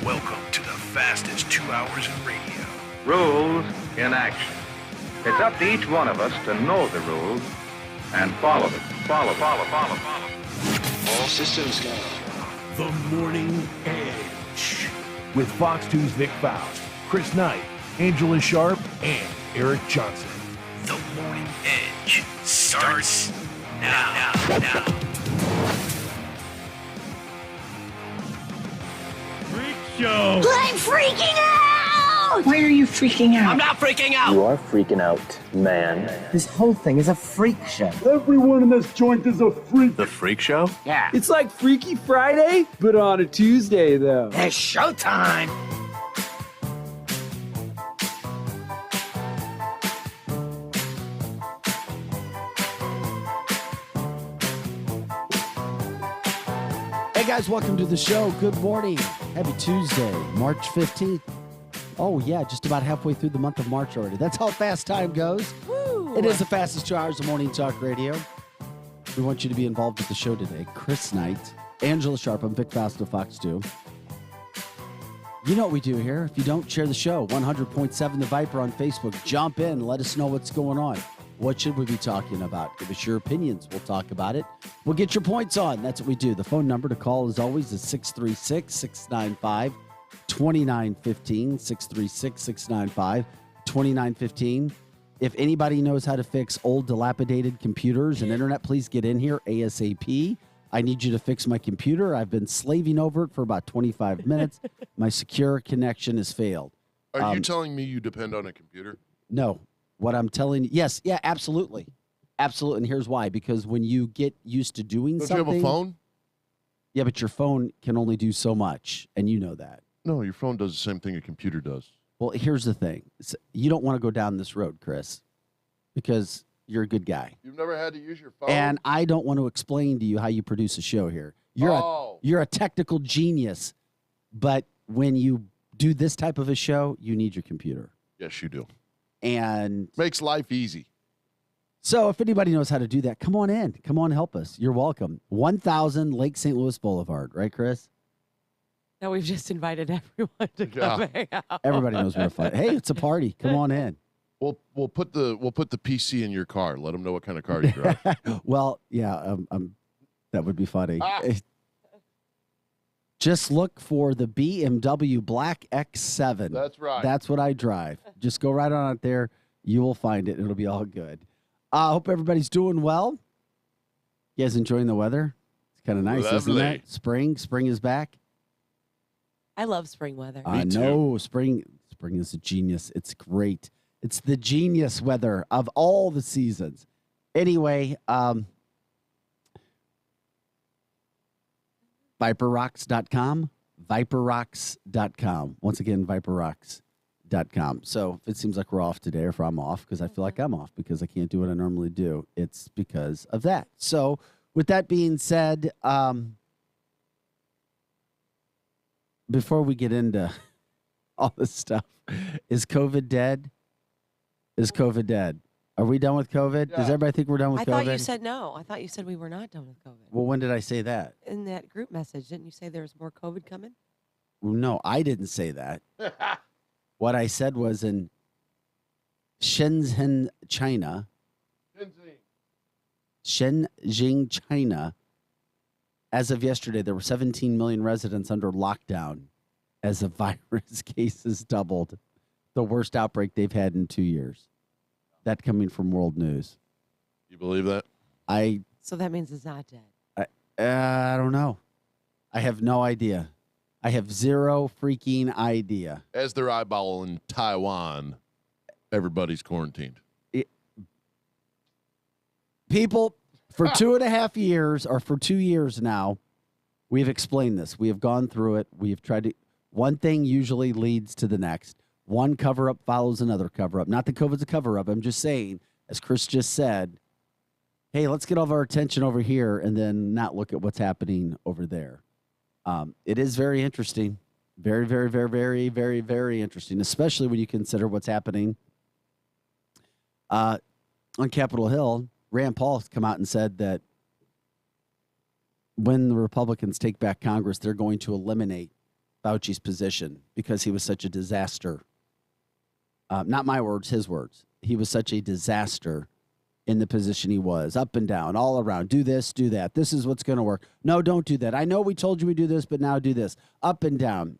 Welcome to the fastest 2 hours in radio. Rules in action. It's up to each one of us to know the rules and follow them. Follow. All systems go. The Morning Edge. With Fox 2's Vic Faust, Chris Knight, Angela Sharp, and Eric Johnson. The Morning Edge starts now. Freak Show! I'm freaking out! Why are you freaking out? I'm not freaking out! You are freaking out, man. This whole thing is a freak show. Everyone in this joint is a freak. The Freak Show? Yeah. It's like Freaky Friday, but on a Tuesday, though. It's showtime! Hey guys, welcome to the show. Good morning. Happy Tuesday, March 15th. Oh yeah, just about halfway through the month of March already. That's how fast time goes. Woo. It is the fastest 2 hours of morning talk radio. We want you to be involved with the show today. Chris Knight, Angela Sharp, I'm Vic Faust of Fox 2. You know what we do here. If you don't, share the show. 100.7 The Viper on Facebook. Jump in. Let us know what's going on. What should we be talking about? Give us your opinions. We'll talk about it. We'll get your points on. That's what we do. The phone number to call, as always, is 636-695-2915. 636-695-2915. If anybody knows how to fix old, dilapidated computers and internet, please get in here ASAP. I need you to fix my computer. I've been slaving over it for about 25 minutes. My secure connection has failed. Are you telling me you depend on a computer? No. What I'm telling you, yes, yeah, absolutely. Absolutely. And here's why. Because when you get used to doing Don't something. you have a phone? Yeah, but your phone can only do so much. And you know that. No, your phone does the same thing a computer does. Well, here's the thing. You don't want to go down this road, Chris, because you're a good guy. You've never had to use your phone? And I don't want to explain to you how you produce a show here. You're a technical genius. But when you do this type of a show, you need your computer. Yes, you do. And makes life easy. So if anybody knows how to do that, come on in. Come on, help us. You're welcome. 1000 Lake St. Louis Boulevard, right, Chris? No, we've just invited everyone to come hang out. Everybody knows where to find. Hey, it's a party. Come on in. We'll put the PC in your car. Let them know what kind of car you drive. Well, yeah, that would be funny. Just look for the BMW Black X7. That's right. That's what I drive. Just go right on out there. You will find it. It'll be all good. I hope everybody's doing well. You guys enjoying the weather? It's kind of nice, isn't it? Spring is back. I love spring weather. I know. Spring is a genius. It's great. It's the genius weather of all the seasons. Anyway, ViperRocks.com, ViperRocks.com. Once again, ViperRocks.com. So if it seems like we're off today, or if I'm off, because I feel like I'm off because I can't do what I normally do, it's because of that. So with that being said, before we get into all this stuff, is COVID dead? Is COVID dead? Are we done with COVID? Yeah. Does everybody think we're done with COVID? I thought you said no. I thought you said we were not done with COVID. Well, when did I say that? In that group message, didn't you say there's more COVID coming? No, I didn't say that. What I said was in Shenzhen, China. Shenzhen, China. As of yesterday, there were 17 million residents under lockdown as the virus cases doubled. The worst outbreak they've had in 2 years. That coming from World News. You believe that? So that means it's not dead. I don't know. I have no idea. I have zero freaking idea. As they're eyeballing Taiwan, everybody's quarantined. People, for 2.5 years, or for 2 years now, we've explained this. We have gone through it. We have tried to. One thing usually leads to the next. One cover-up follows another cover-up. Not that COVID's a cover-up. I'm just saying, as Chris just said, hey, let's get all of our attention over here and then not look at what's happening over there. It is very interesting. Very, very, very, very, very, very interesting, especially when you consider what's happening on Capitol Hill. Rand Paul has come out and said that when the Republicans take back Congress, they're going to eliminate Fauci's position because he was such a disaster. Not my words, his words. He was such a disaster in the position he was, up and down, all around. Do this, do that. This is what's going to work. No, don't do that. I know we told you we do this, but now do this. Up and down.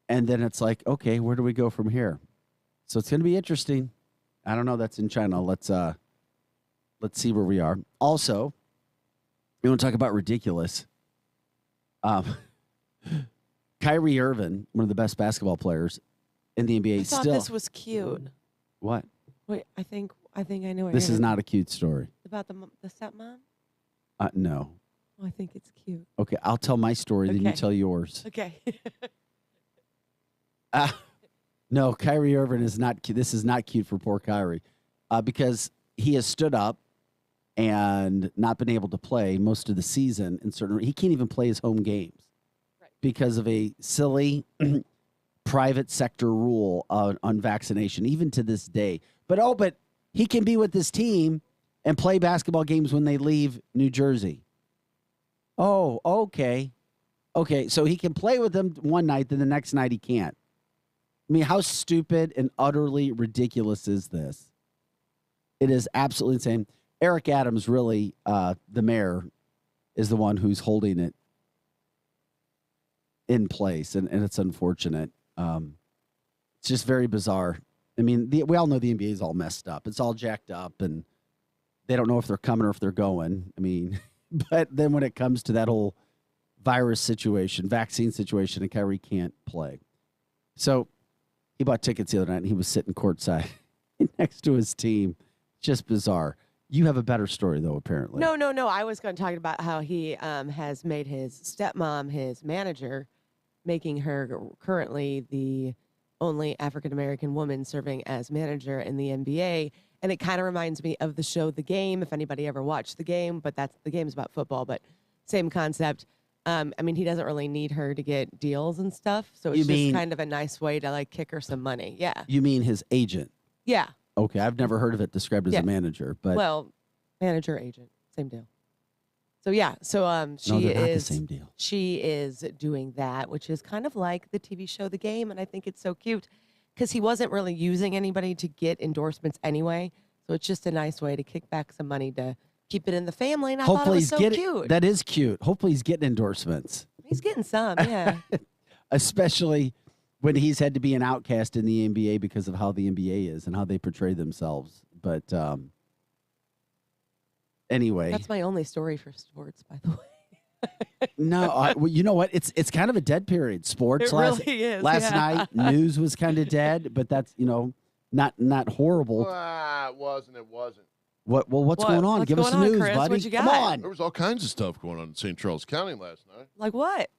And then it's like, okay, where do we go from here? So it's going to be interesting. I don't know. That's in China. Let's see where we are. Also, we want to talk about ridiculous. Kyrie Irving, one of the best basketball players in the NBA, I thought still. this was cute. What? Wait, I think I know what This you're is gonna- not a cute story. about the stepmom. No. Oh, I think it's cute. Okay, I'll tell my story, then you Okay. tell yours. Okay. No, Kyrie Irving is not cute. This is not cute for poor Kyrie because he has stood up and not been able to play most of the season. He can't even play his home games because of a silly private sector rule on vaccination, even to this day. But he can be with his team and play basketball games when they leave New Jersey. Oh, okay. Okay, so he can play with them one night, then the next night he can't. I mean, how stupid and utterly ridiculous is this? It is absolutely insane. Eric Adams, really, the mayor, is the one who's holding it in place, and it's unfortunate. It's just very bizarre. I mean, we all know the NBA is all messed up. It's all jacked up, and they don't know if they're coming or if they're going. I mean, but then when it comes to that whole virus situation, vaccine situation, and Kyrie can't play. So he bought tickets the other night, and he was sitting courtside next to his team. Just bizarre. You have a better story, though, apparently. No. I was going to talk about how he has made his stepmom his manager, making her currently the only African-American woman serving as manager in the NBA. And it kind of reminds me of the show The Game, if anybody ever watched The Game, but the game's about football, but same concept. I mean, he doesn't really need her to get deals and stuff, so it's just kind of a nice way to, like, kick her some money. Yeah. You mean his agent? Yeah. Okay, I've never heard of it described as a manager, but well, manager, agent, same deal. So yeah, so no, they're not the same deal. She is doing that, which is kind of like the TV show The Game, and I think it's so cute because he wasn't really using anybody to get endorsements anyway. So it's just a nice way to kick back some money to keep it in the family. And I thought it was so cute. That is cute. Hopefully, he's getting endorsements. He's getting some, yeah. Especially when he's had to be an outcast in the NBA because of how the NBA is and how they portray themselves. But anyway, That's my only story for sports, by the way. no, well, you know what? It's kind of a dead period. Sports It last really is, last yeah. night, news was kind of dead, but that's not horrible. It wasn't. What's going on? What's Give us going the on, news, Chris? buddy. What you Come got? on. There was all kinds of stuff going on in St. Charles County last night. Like what?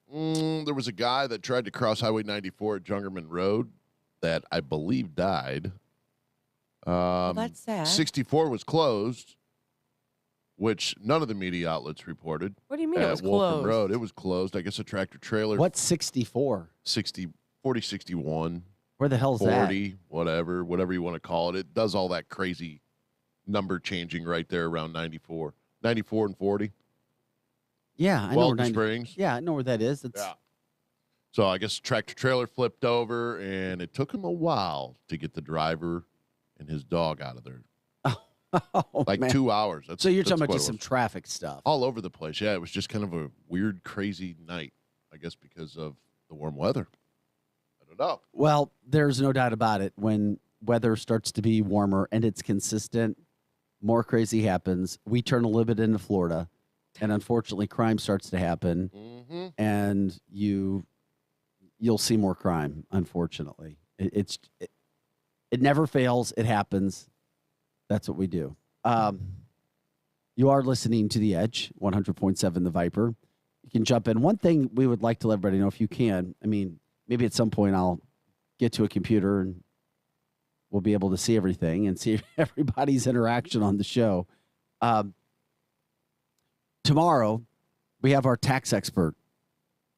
There was a guy that tried to cross Highway 94 at Jungerman Road that I believe died. That's sad. 64 was closed, which none of the media outlets reported. What do you mean it at was Wolfram closed? Road. It was closed. I guess a tractor trailer. What's 64? 40, 61, Where the hell's 40, whatever you want to call it. It does all that crazy number changing right there around 94 and 40. Yeah, I know where Walton Springs. Yeah, I know where that is. Yeah. So I guess tractor trailer flipped over, and it took him a while to get the driver and his dog out of there. Oh, like man. 2 hours. So you're that's talking about what just it some was. traffic stuff. All over the place. Yeah, it was just kind of a weird, crazy night, I guess, because of the warm weather. I don't know. Well, there's no doubt about it. When weather starts to be warmer and it's consistent, more crazy happens. We turn a little bit into Florida, and unfortunately, crime starts to happen, and you'll see more crime. Unfortunately, it never fails. It happens. That's what we do. You are listening to The Edge, 100.7 The Viper. You can jump in. One thing we would like to let everybody know, if you can, I mean, maybe at some point I'll get to a computer and we'll be able to see everything and see everybody's interaction on the show. Tomorrow, we have our tax expert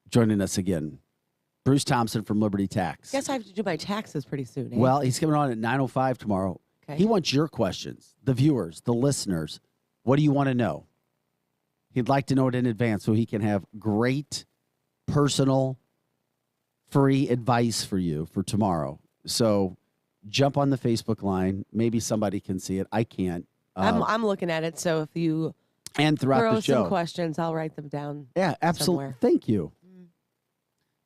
joining us again, Bruce Thompson from Liberty Tax. Guess I have to do my taxes pretty soon. Eh? Well, he's coming on at 9:05 tomorrow. Okay. He wants your questions, the viewers, the listeners. What do you want to know? He'd like to know it in advance so he can have great personal free advice for you for tomorrow. So jump on the Facebook line. Maybe somebody can see it. I can't. I'm looking at it. So if you and throughout throw the show, some questions, I'll write them down. yeah, absolutely. somewhere. Thank you.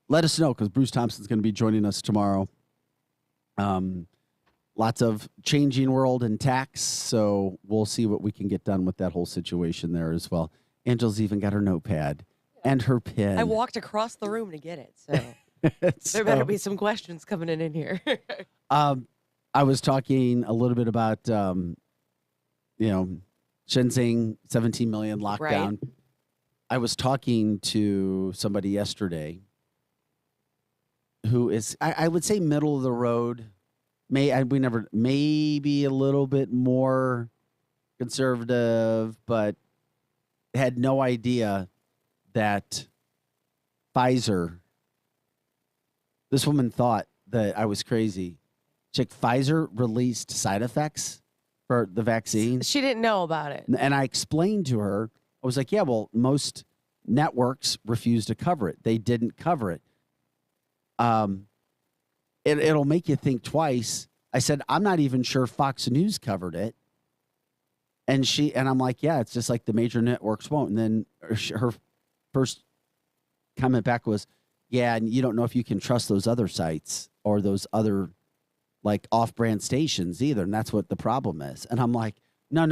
Let us know because Bruce Thompson's going to be joining us tomorrow. Lots of changing world and tax, so we'll see what we can get done with that whole situation there as well. Angel's even got her notepad and her pen. I walked across the room to get it, so there better be some questions coming in here. I was talking a little bit about, Shenzhen 17 million lockdown. Right. I was talking to somebody yesterday who is, I would say, middle of the road. Maybe a little bit more conservative, but had no idea that Pfizer. This woman thought that I was crazy. Pfizer released side effects for the vaccine. She didn't know about it. And I explained to her, I was like, yeah, well, most networks refuse to cover it. They didn't cover it. It'll make you think twice. I said, I'm not even sure Fox News covered it. And I'm like, yeah, it's just like the major networks won't. And then her first comment back was, yeah, and you don't know if you can trust those other sites or those other like off-brand stations either. And that's what the problem is. And I'm like, no.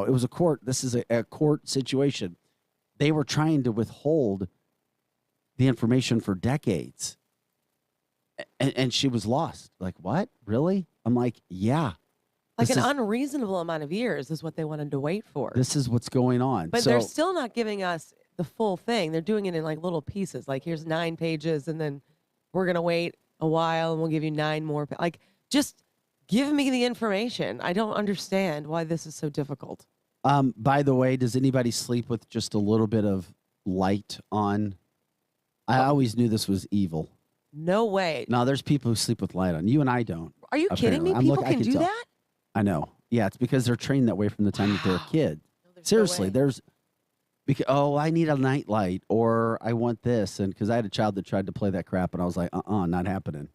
It was a court. This is a court situation. They were trying to withhold the information for decades. And she was lost. Like, what? Really? I'm like, yeah. Like an unreasonable amount of years is what they wanted to wait for. This is what's going on. But they're still not giving us the full thing. They're doing it in like little pieces. Like, here's 9 pages, and then we're going to wait a while, and we'll give you 9 more. Like, just give me the information. I don't understand why this is so difficult. By the way, does anybody sleep with just a little bit of light on? I always knew this was evil. No way. No, there's people who sleep with light on. You and I don't. Are you kidding me? People can do that? I know. Yeah, it's because they're trained that way from the time that they're a kid. Seriously, I need a night light, or I want this, and because I had a child that tried to play that crap, and I was like, not happening.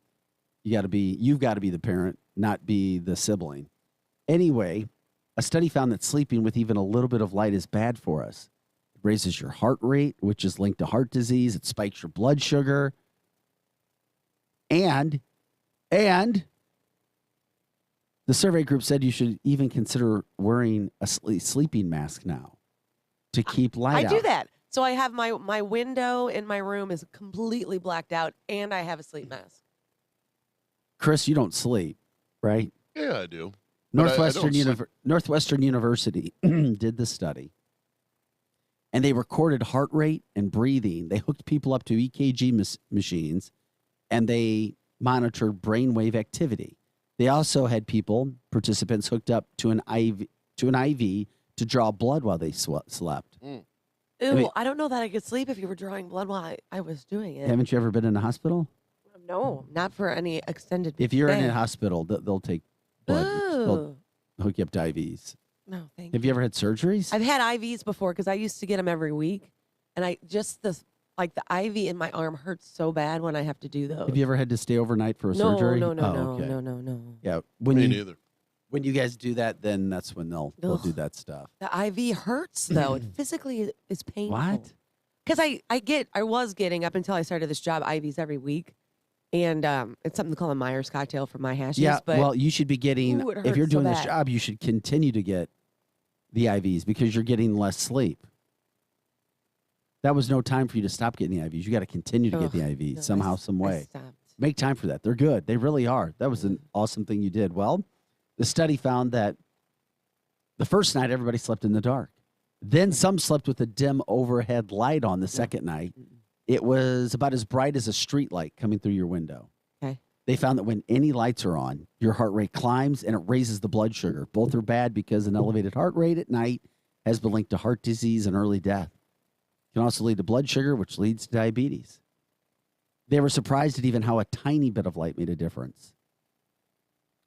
You've got to be the parent, not be the sibling. Anyway, a study found that sleeping with even a little bit of light is bad for us. It raises your heart rate, which is linked to heart disease. It spikes your blood sugar. And the survey group said you should even consider wearing a sleeping mask now to keep light out. I do that. So I have my window in my room is completely blacked out, and I have a sleep mask. Chris, you don't sleep, right? Yeah, I do. Northwestern University did the study, and they recorded heart rate and breathing. They hooked people up to EKG machines, and they monitored brainwave activity. They also had participants hooked up to an IV to draw blood while they slept. Ew, I don't know that I could sleep if you were drawing blood while I was doing it. Haven't you ever been in a hospital? No, not for any extended If you're stay. in a hospital, they'll take blood. They'll hook you up to IVs. No, thank you. Have you ever had surgeries? I've had IVs before because I used to get them every week, and the IV in my arm hurts so bad when I have to do those. Have you ever had to stay overnight for a surgery? No. Okay. Yeah, Me neither. When you guys do that, then that's when they'll do that stuff. The IV hurts though. It physically is painful. What? Because I was getting up until I started this job IVs every week, and it's something called a Myers cocktail for my hashes. Yeah, but well, you should be getting. it If you're hurts so doing this bad. job, you should continue to get the IVs because you're getting less sleep. That was no time for you to stop getting the IVs. You got to continue to get the IVs somehow, some way. stopped. Make time for that. They're good. They really are. That was an awesome thing you did. Well, the study found that the first night everybody slept in the dark. Then some slept with a dim overhead light on the second night. It was about as bright as a street light coming through your window. Okay. They found that when any lights are on, your heart rate climbs and it raises the blood sugar. Both are bad because an elevated heart rate at night has been linked to heart disease and early death. It can also lead to blood sugar, which leads to diabetes. They were surprised at even how a tiny bit of light made a difference.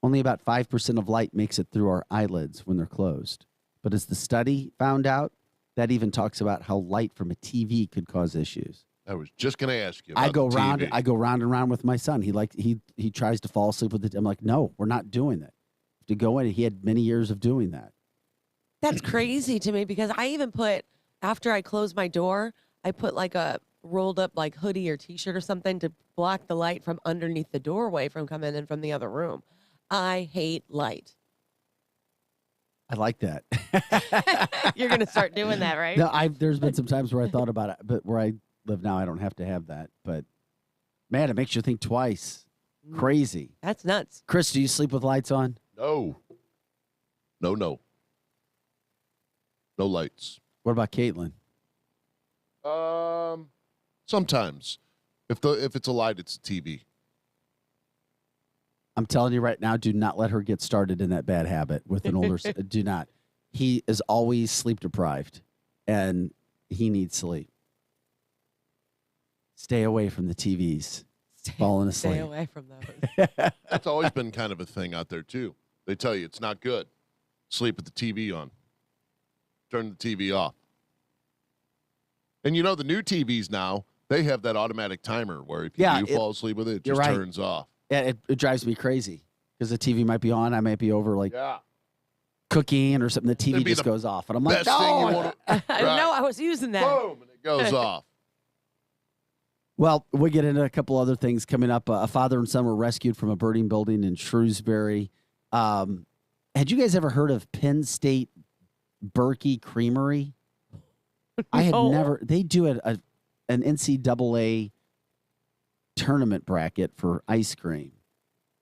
Only about 5% of light makes it through our eyelids when they're closed. But as the study found out, that even talks about how light from a TV could cause issues. I was just going to ask you. I About go the round. TV. I go round and round with my son. He tries to fall asleep with it. I'm like, no, we're not doing that. To go in, he had many years of doing that. That's crazy to me because I even put, after I close my door, I put like a rolled up like hoodie or t-shirt or something to block the light from underneath the doorway from coming in from the other room. I hate light. I like that. You're going to start doing that, right? No, there's been some times where I thought about it, but where I live now, I don't have to have that. But man, it makes you think twice. Crazy. That's nuts. Chris, do you sleep with lights on? No. No lights. What about Caitlin? Sometimes. If it's a light, it's a TV. I'm telling you right now, do not let her get started in that bad habit with an older. Do not. He is always sleep deprived, and he needs sleep. Stay away from the TVs. Falling asleep. Stay away from those. That's always been kind of a thing out there, too. They tell you it's not good. Sleep with the TV on. Turn the TV off. And you know, the new TVs now, they have that automatic timer where if you do fall asleep with it, it just turns off. Yeah, it drives me crazy because the TV might be on. I might be over cooking or something. The TV just goes off. And I'm like, no. No, I was using that. Boom, and it goes off. Well, we'll get into a couple other things coming up. A father and son were rescued from a burning building in Shrewsbury. Had you guys ever heard of Penn State Berkey Creamery? I had never. They do an NCAA tournament bracket for ice cream.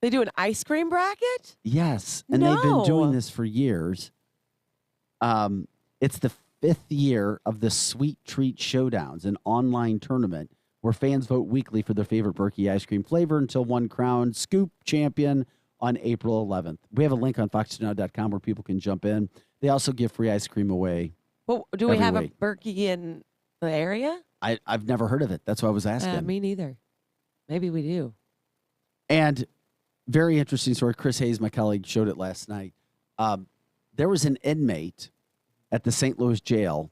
They do an ice cream bracket? Yes, and they've been doing this for years. It's the 5th year of the Sweet Treat Showdowns, an online tournament where fans vote weekly for their favorite Berkey ice cream flavor until one crowned Scoop champion on April 11th. We have a link on foxnow.com where people can jump in. They also give free ice cream away. Well, do we have a Berkey in the area? I've never heard of it. That's why I was asking. Me neither. Maybe we do. And very interesting story. Chris Hayes, my colleague, showed it last night. There was an inmate at the St. Louis jail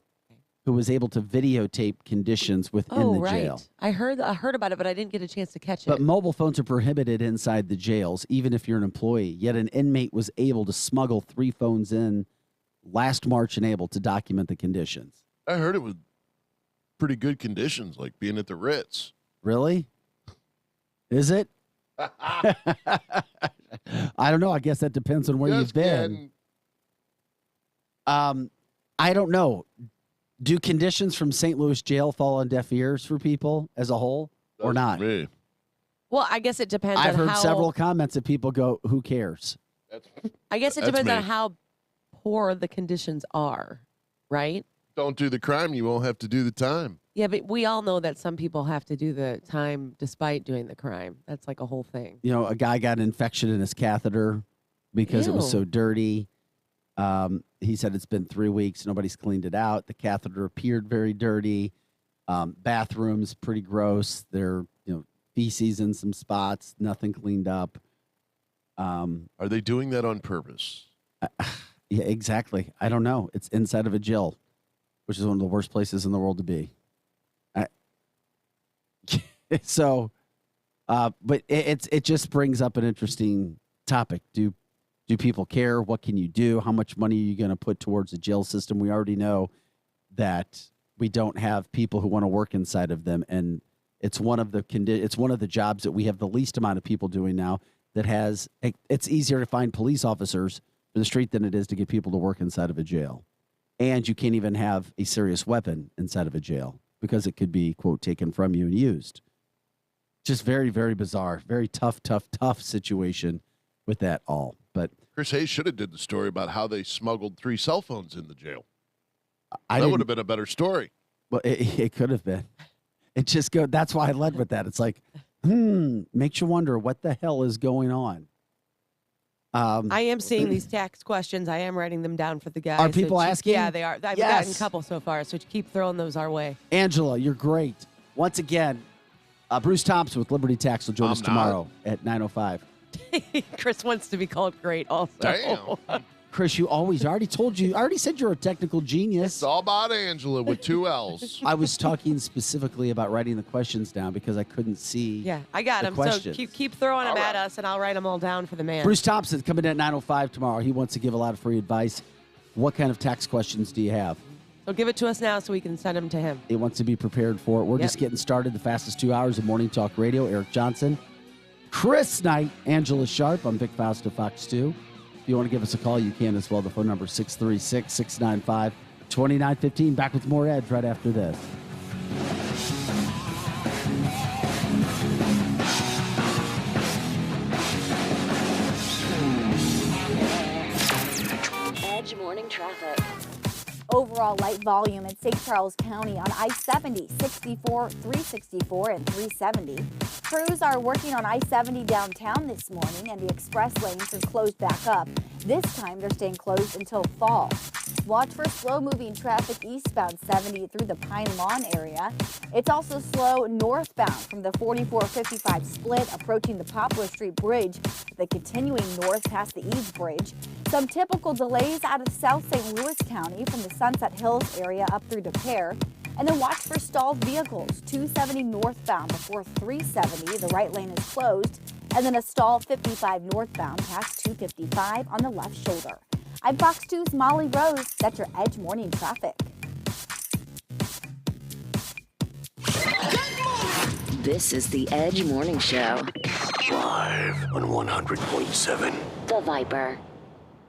who was able to videotape conditions within the jail. I heard about it, but I didn't get a chance to catch it. But mobile phones are prohibited inside the jails, even if you're an employee. Yet an inmate was able to smuggle 3 phones in last March and able to document the conditions. I heard it was pretty good conditions, like being at the Ritz. Really? Is it? I don't know. I guess that depends on where you've been. I don't know. Do conditions from St. Louis jail fall on deaf ears for people as a whole or not? Me. Well, I guess it depends I've on heard several comments that people go, who cares? I guess it depends on how poor the conditions are, right? Don't do the crime, you won't have to do the time. Yeah, but we all know that some people have to do the time despite doing the crime. That's like a whole thing. You know, a guy got an infection in his catheter because it was so dirty. He said it's been 3 weeks. Nobody's cleaned it out. The catheter appeared very dirty. Bathrooms, pretty gross. There, feces in some spots, nothing cleaned up. Are they doing that on purpose? Yeah, exactly. I don't know. It's inside of a jail, which is one of the worst places in the world to be. But it just brings up an interesting topic. Do people care? What can you do? How much money are you going to put towards the jail system? We already know that we don't have people who want to work inside of them, and it's one of the jobs that we have the least amount of people doing now. It's easier to find police officers for the street than it is to get people to work inside of a jail, and you can't even have a serious weapon inside of a jail because it could be, quote, taken from you and used. Just very, very bizarre, very tough situation with that all. But Chris Hayes should have did the story about how they smuggled 3 cell phones in the jail. That would have been a better story. Well, it could have been. That's why I led with that. It's like, makes you wonder what the hell is going on. I am seeing these tax questions. I am writing them down for the guys. Are people asking? Yeah, they are. I've gotten a couple so far, so keep throwing those our way. Angela, you're great. Once again, Bruce Thompson with Liberty Tax will join us tomorrow at 9:05. Chris wants to be called great also. Damn. Chris, I already told you. I already said you're a technical genius. It's all about Angela with 2 L's. I was talking specifically about writing the questions down because I couldn't see. Yeah, I got him. Questions. So keep throwing them at us, and I'll write them all down for the man. Bruce Thompson coming in at 9:05 tomorrow. He wants to give a lot of free advice. What kind of tax questions do you have? So give it to us now so we can send them to him. He wants to be prepared for it. We're just getting started. The fastest 2 hours of Morning Talk Radio. Eric Johnson, Chris Knight, Angela Sharp. I'm Vic Faust of Fox 2. If you want to give us a call, you can as well. The phone number is 636-695-2915. Back with more Edge right after this. Edge morning traffic. Overall light volume in St. Charles County on I-70, 64, 364, and 370. Crews are working on I-70 downtown this morning, and the express lanes are closed back up. This time, they're staying closed until fall. Watch for slow-moving traffic eastbound 70 through the Pine Lawn area. It's also slow northbound from the 4455 split approaching the Poplar Street Bridge, then continuing north past the Eaves Bridge. Some typical delays out of South St. Louis County from the Sunset Hills area up through De Pere. And then watch for stalled vehicles, 270 northbound before 370, the right lane is closed. And then a stall 55 northbound past 255 on the left shoulder. I'm Fox 2's Molly Rose. That's your Edge morning traffic. This is the Edge Morning Show. Live on 100.7. The Viper.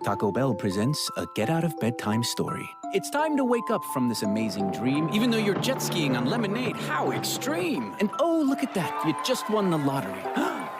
Taco Bell presents a get-out-of-bedtime story. It's time to wake up from this amazing dream, even though you're jet skiing on lemonade. How extreme! And oh, look at that, you just won the lottery.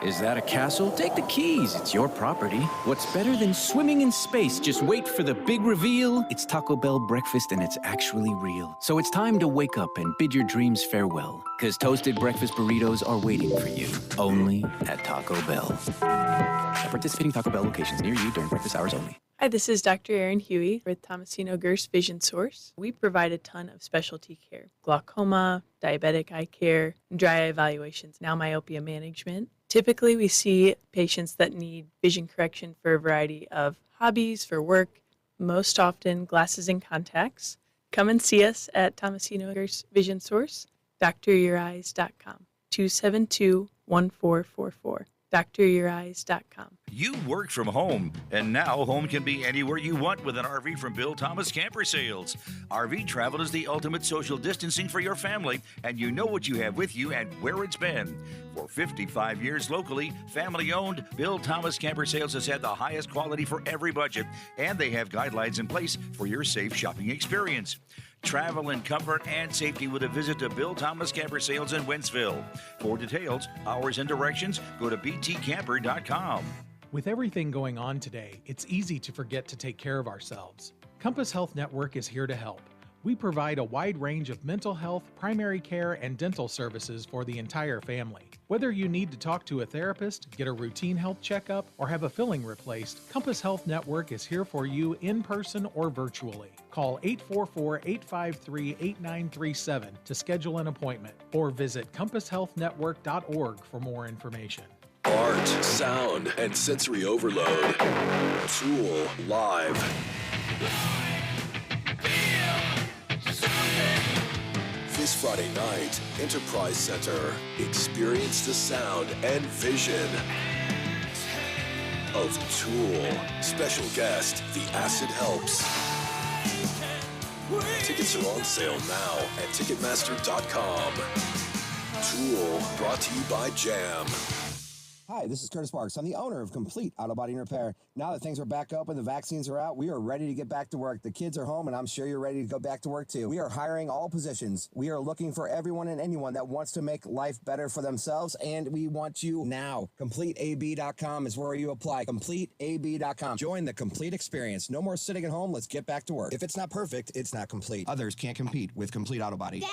Is that a castle? Take the keys, it's your property. What's better than swimming in space? Just wait for the big reveal. It's Taco Bell breakfast and it's actually real. So it's time to wake up and bid your dreams farewell. Because toasted breakfast burritos are waiting for you, only at Taco Bell. At participating Taco Bell locations near you during breakfast hours only. Hi, this is Dr. Erin Huey with Tomasino Gerst Vision Source. We provide a ton of specialty care: glaucoma, diabetic eye care, dry eye evaluations, now myopia management. Typically, we see patients that need vision correction for a variety of hobbies, for work, most often glasses and contacts. Come and see us at Tomasino Gerst Vision Source, dryoureyes.com, 272-1444. dryoureyes.com. You work from home, and now home can be anywhere you want with an RV from Bill Thomas Camper Sales. RV travel is the ultimate social distancing for your family, and you know what you have with you and where it's been. For 55 years locally, family-owned, Bill Thomas Camper Sales has had the highest quality for every budget, and they have guidelines in place for your safe shopping experience. Travel in comfort and safety with a visit to Bill Thomas Camper Sales in Wentzville. For details, hours, and directions, go to btcamper.com. With everything going on today, it's easy to forget to take care of ourselves. Compass Health Network is here to help. We provide a wide range of mental health, primary care, and dental services for the entire family. Whether you need to talk to a therapist, get a routine health checkup, or have a filling replaced, Compass Health Network is here for you in person or virtually. Call 844-853-8937 to schedule an appointment, or visit compasshealthnetwork.org for more information. Art, sound, and sensory overload. Tool Live. This Friday night, Enterprise Center. Experience the sound and vision of Tool. Special guest, The Acid Helps. Tickets are on sale now at Ticketmaster.com. Tool, brought to you by Jam. Hi, this is Curtis Marks. I'm the owner of Complete Auto Body and Repair. Now that things are back open, the vaccines are out, we are ready to get back to work. The kids are home, and I'm sure you're ready to go back to work too. We are hiring all positions. We are looking for everyone and anyone that wants to make life better for themselves, and we want you now. CompleteAB.com is where you apply. CompleteAB.com. Join the complete experience. No more sitting at home. Let's get back to work. If it's not perfect, it's not complete. Others can't compete with Complete Auto Body. Dad,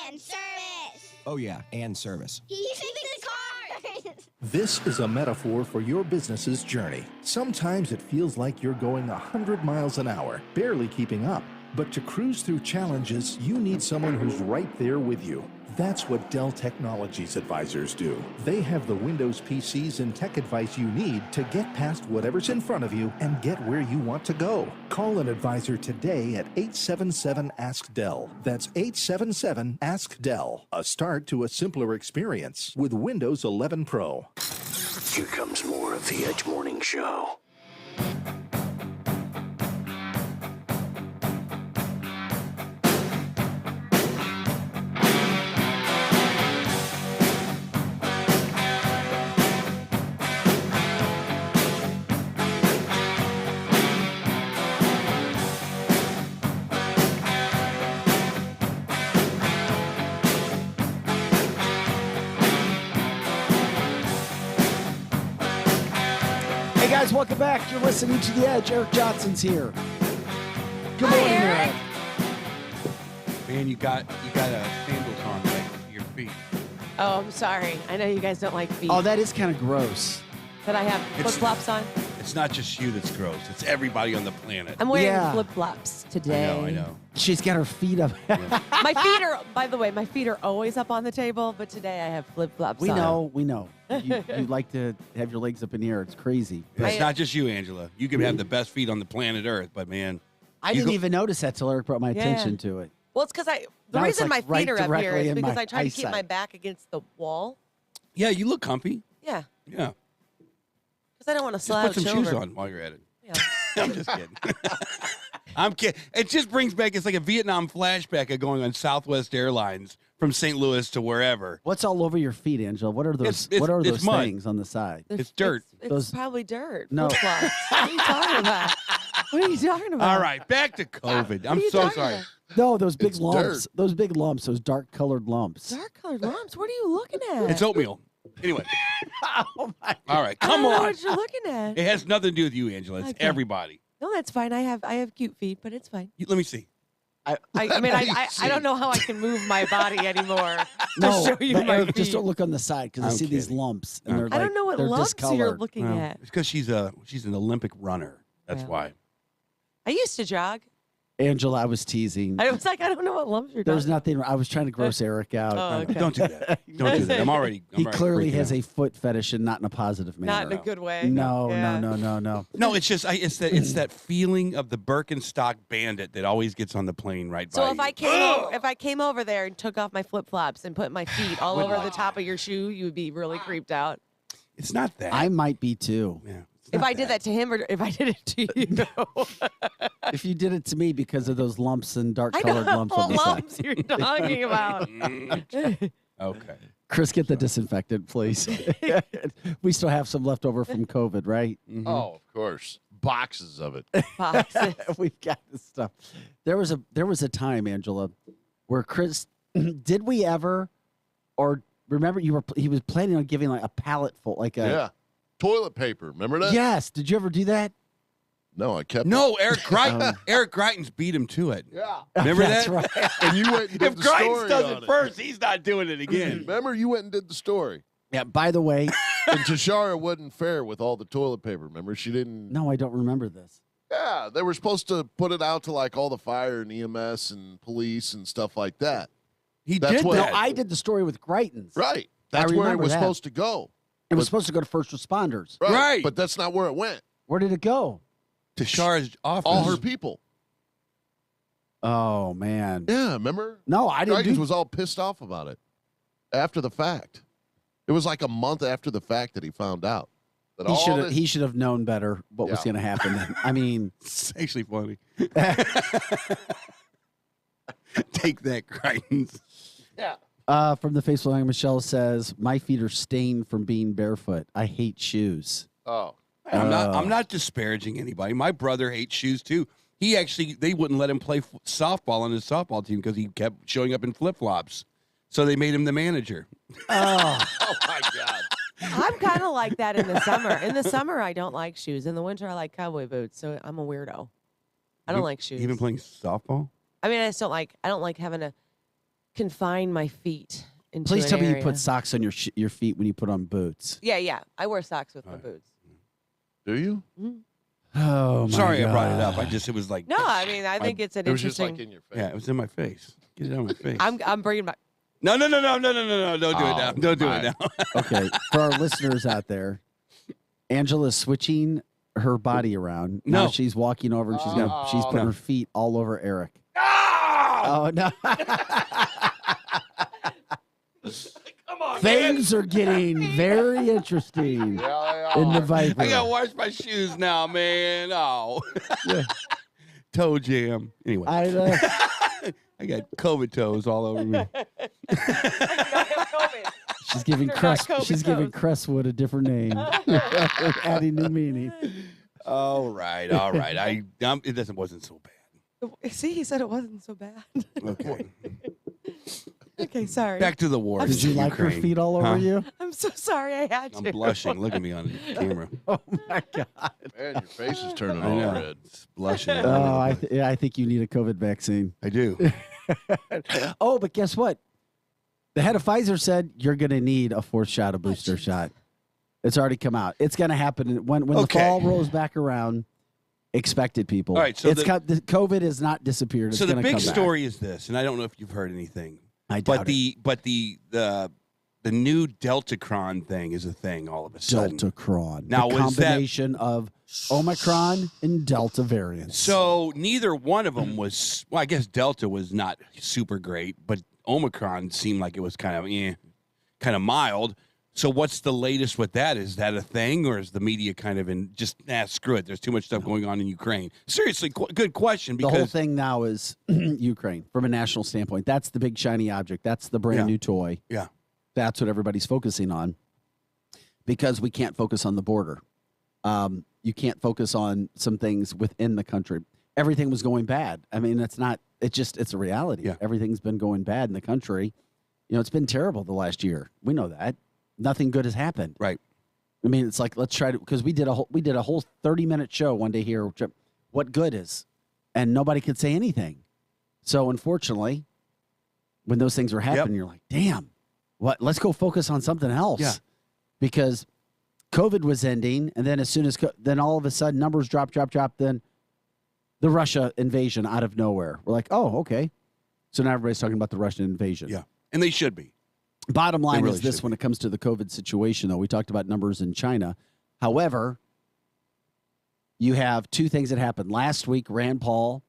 and service. Oh yeah, and service. He fixed the car. This is a metaphor for your business's journey. Sometimes it feels like you're going 100 miles an hour, barely keeping up. But to cruise through challenges, you need someone who's right there with you. That's what Dell Technologies advisors do. They have the Windows PCs and tech advice you need to get past whatever's in front of you and get where you want to go. Call an advisor today at 877-ASK-DELL. That's 877-ASK-DELL. A start to a simpler experience with Windows 11 Pro. Here comes more of the Edge Morning Show. Guys, welcome back. You're listening to The Edge. Eric Johnson's here. Good morning, Eric. Man, you got sandals on right for your feet. Oh, I'm sorry. I know you guys don't like feet. Oh, that is kind of gross. That I have flip-flops on? It's not just you that's gross. It's everybody on the planet. I'm wearing flip-flops today. I know. She's got her feet up. My feet are, by the way, my feet are always up on the table, but today I have flip-flops We on. know. You like to have your legs up in the air. It's crazy. It's not just you, Angela. You can have the best feet on the planet Earth, but man. I didn't even notice that till Eric brought my attention to it. Well, it's because the Now it's reason like my feet right are up here directly is in because my I try to keep my eyesight. back against the wall. Yeah, you look comfy. Yeah. Yeah. Because I don't want to Just slouch put some over. shoes on while you're at it. Yeah. I'm just kidding. I'm kidding. It just brings back, it's like a Vietnam flashback of going on Southwest Airlines from St. Louis to wherever. What's all over your feet, Angela? What are those? It's what are those mud. things on the side? It's dirt. It's probably dirt. No. Flip-flops. What are you talking about? What are you talking about? All right, back to COVID. I'm are you so talking sorry. about? No, those big It's lumps. dirt. Those big lumps. Those dark-colored lumps. Dark-colored lumps? What are you looking at? It's oatmeal. Anyway. Oh my. All right, I come don't know on. what you're looking at. It has nothing to do with you, Angela. It's Okay. everybody. No, that's fine. I have cute feet, but it's fine. Let me see. I mean, I don't know how I can move my body anymore No, to show you but my Eric, feet. just don't look on the side because I I'm see these kidding. lumps and they're like I don't know what they're lumps you're discolored. looking Well, at. it's because she's an Olympic runner. That's Well. why. I used to jog. Angela, I was teasing. I was like, I don't know what lumps you're There's talking nothing. I was trying to gross Eric out. Oh, okay. Don't do that. Don't do that. I'm already. He clearly has a foot fetish and not in a positive manner. Not in a good way. No, Yeah. no. No, it's just it's that feeling of the Birkenstock bandit that always gets on the plane right So by if I came over there and took off my flip flops and put my feet all over the top of your shoe, you would be really creeped out. It's not that. I might be too. Yeah. If I did that to him or if I did it to you. If you did it to me because of those lumps and dark I know colored lumps on what the side. lumps you're talking about. Okay. Chris, get the disinfectant, please. We still have some left over from COVID, right? Oh, of course. Boxes of it. Boxes. We've got this stuff. There was a time, Angela, where Chris, did we ever, or remember he was planning on giving like a pallet full, like a Yeah. Toilet paper. Remember that? Yes. Did you ever do that? No, I kept No, Eric Crichton. Eric Crichton's beat him to it. Yeah. Remember That's that? right. And you went and did If the Crichton story does on it first, he's not doing it again. Remember, you went and did the story. Yeah. By the way, And Tashara wasn't fair with all the toilet paper. Remember, she didn't. no, I don't remember this. Yeah, they were supposed to put it out to like all the fire and EMS and police and stuff like that. That's did what- No, I did the story with Crichton's. Right. That's where it remember was that. supposed to go. It was supposed to go to first responders. Right. But that's not where it went. Where did it go? Tashara's office. All her people. Oh man. Yeah, remember? No, I didn't Dragons do. was all pissed off about it after the fact. It was like a month after the fact that he found out. That He all should have. this- He should have known better what was Yeah. going to happen. Then. I mean, It's actually funny. Take that, Crichton's. Yeah. from the Facebook line, Michelle says, "My feet are stained from being barefoot. I hate shoes." Oh. I'm not disparaging anybody. My brother hates shoes too. They wouldn't let him play softball on his softball team because he kept showing up in flip flops. So they made him the manager. Oh, Oh, my God. I'm kind of like that in the summer. In the summer, I don't like shoes. In the winter, I like cowboy boots. So I'm a weirdo. I don't like shoes. Even playing softball? I mean, I don't like having to confine my feet into please an tell me you area. put socks on your feet when you put on boots. Yeah. I wear socks with my boots. Do you? Oh, my Sorry, God. I brought it up. It was like No, I mean, I think it's an It was just interesting. like in your face. yeah, it was in my face. Get it out of my face. I'm bringing back. No. Don't do it now. Don't do it now. Okay, for our listeners out there, Angela's switching her body around. Now she's walking over and she's putting her feet all over Eric. Oh no. Come on, Things are getting very interesting in the Viper. I gotta wash my shoes now, man. Oh. Yeah. Toe jam. Anyway. I got COVID toes all over me. She's giving Crestwood a different name, adding new meaning. All right. It wasn't so bad. See, he said it wasn't so bad. Okay. Okay, sorry. Back to the war. Did you like her feet all over you? I'm so sorry I had I'm you. blushing. Look at me on the camera. Oh my God. Man, your face is turning I all know. red. It's blushing. Oh, I think you need a COVID vaccine. I do. Oh, but guess what? The head of Pfizer said you're going to need a fourth shot, a booster shot. It's already come out. It's going to happen when the fall rolls back around. Expect it, people. All right, so the COVID has not disappeared. It's so the gonna big come back. story is this, and I don't know if you've heard anything. I doubt but the new Deltacron thing is a thing all of a sudden. Deltacron. Now, the was that- combination of Omicron and Delta variants. So neither one of them was. Well, I guess Delta was not super great, but Omicron seemed like it was kind of mild. So what's the latest with that? Is that a thing, or is the media kind of screw it? There's too much stuff going on in Ukraine. Seriously, good question. Because the whole thing now is Ukraine from a national standpoint. That's the big shiny object. That's the brand new toy. Yeah. That's what everybody's focusing on because we can't focus on the border. You can't focus on some things within the country. Everything was going bad. I mean, it's a reality. Yeah. Everything's been going bad in the country. You know, it's been terrible the last year. We know that. Nothing good has happened. Right. I mean, it's like, let's try to, because we did a whole 30-minute show one day here. What good is? And nobody could say anything. So unfortunately, when those things were happening, you're like, damn, what? Let's go focus on something else. Yeah. Because COVID was ending, and then as soon as then all of a sudden numbers drop. Then the Russia invasion out of nowhere. We're like, oh, okay. So now everybody's talking about the Russian invasion. Yeah, and they should be. Bottom line really is this: when it comes to the COVID situation, though, we talked about numbers in China. However, you have two things that happened last week. Rand Paul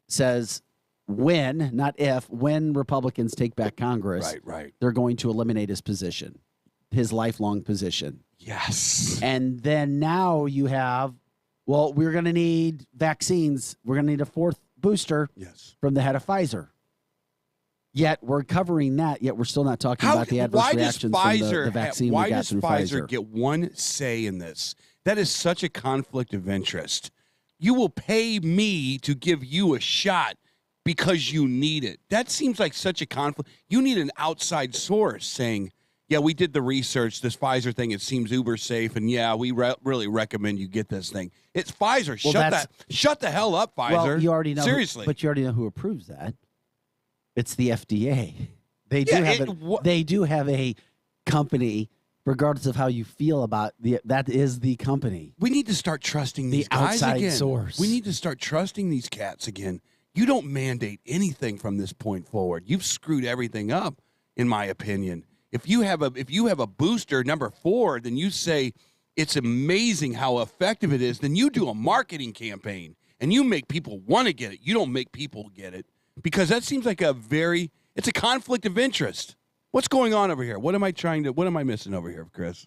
says when, not if, when Republicans take back Congress, right, they're going to eliminate his position, his lifelong position. Yes. And then now you have, well, we're going to need vaccines. We're going to need a fourth booster from the head of Pfizer. Yet we're covering that, yet we're still not talking about the adverse reactions from the vaccine we got from Pfizer. Why does Pfizer get one say in this? That is such a conflict of interest. You will pay me to give you a shot because you need it. That seems like such a conflict. You need an outside source saying, yeah, we did the research, this Pfizer thing, it seems uber safe, and yeah, we really recommend you get this thing. It's Pfizer. Well, shut the hell up, Pfizer. Well, you already know. Seriously. But you already know who approves that. It's the FDA. They do have a company, regardless of how you feel about that is the company. We need to start trusting these guys outside again. source. We need to start trusting these cats again. You don't mandate anything from this point forward. You've screwed everything up, in my opinion. If you have a booster number 4, then you say it's amazing how effective it is. Then you do a marketing campaign and you make people want to get it. You don't make people get it. Because that seems like it's a conflict of interest. What's going on over here? What am I missing over here, Chris?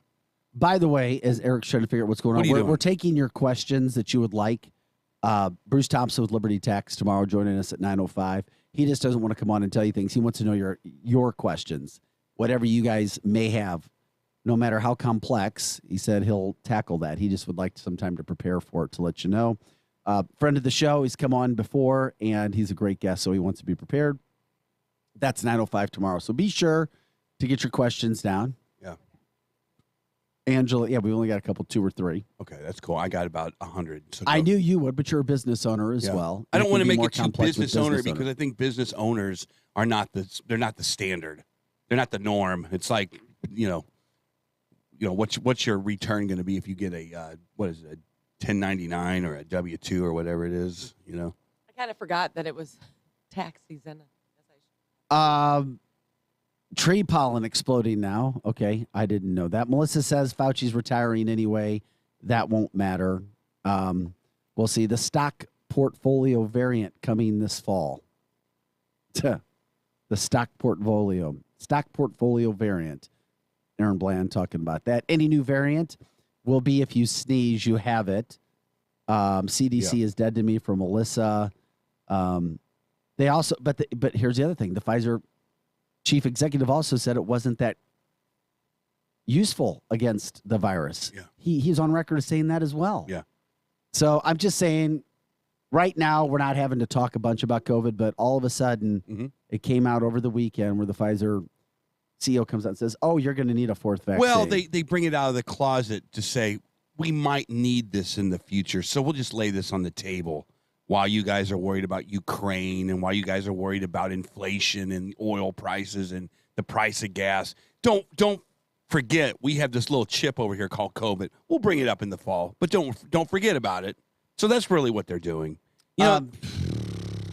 By the way, as Eric's trying to figure out what's going on, we're taking your questions that you would like. Bruce Thompson with Liberty Tax tomorrow joining us at 9:05. He just doesn't want to come on and tell you things. He wants to know your questions, whatever you guys may have, no matter how complex. He said he'll tackle that. He just would like some time to prepare for it to let you know. Friend of the show, he's come on before, and he's a great guest, so he wants to be prepared. That's 9:05 tomorrow. So be sure to get your questions down. Yeah. Angela, we only got a couple, 2 or 3. Okay, that's cool. I got about 100. So I knew you would, but you're a business owner as well. I don't want to make it too complex business owner because I think business owners are not they're not the standard. They're not the norm. It's like, what's your return going to be if you get a 1099 or a W-2 or whatever it is, I kind of forgot that it was tax season. Tree pollen exploding now. Okay, I didn't know that. Melissa says Fauci's retiring anyway. That won't matter. We'll see. The stock portfolio variant coming this fall. The stock portfolio variant. Aaron Bland talking about that. Any new variant will be if you sneeze, you have it. CDC is dead to me for Melissa. They also, but here's the other thing. The Pfizer chief executive also said it wasn't that useful against the virus. Yeah. He's on record as saying that as well. Yeah. So I'm just saying, right now we're not having to talk a bunch about COVID, but all of a sudden it came out over the weekend where the Pfizer CEO comes out and says, "Oh, you're going to need a fourth vaccine." Well, they bring it out of the closet to say we might need this in the future, so we'll just lay this on the table while you guys are worried about Ukraine and while you guys are worried about inflation and oil prices and the price of gas. Don't forget, we have this little chip over here called COVID. We'll bring it up in the fall, but don't forget about it. So that's really what they're doing. You know,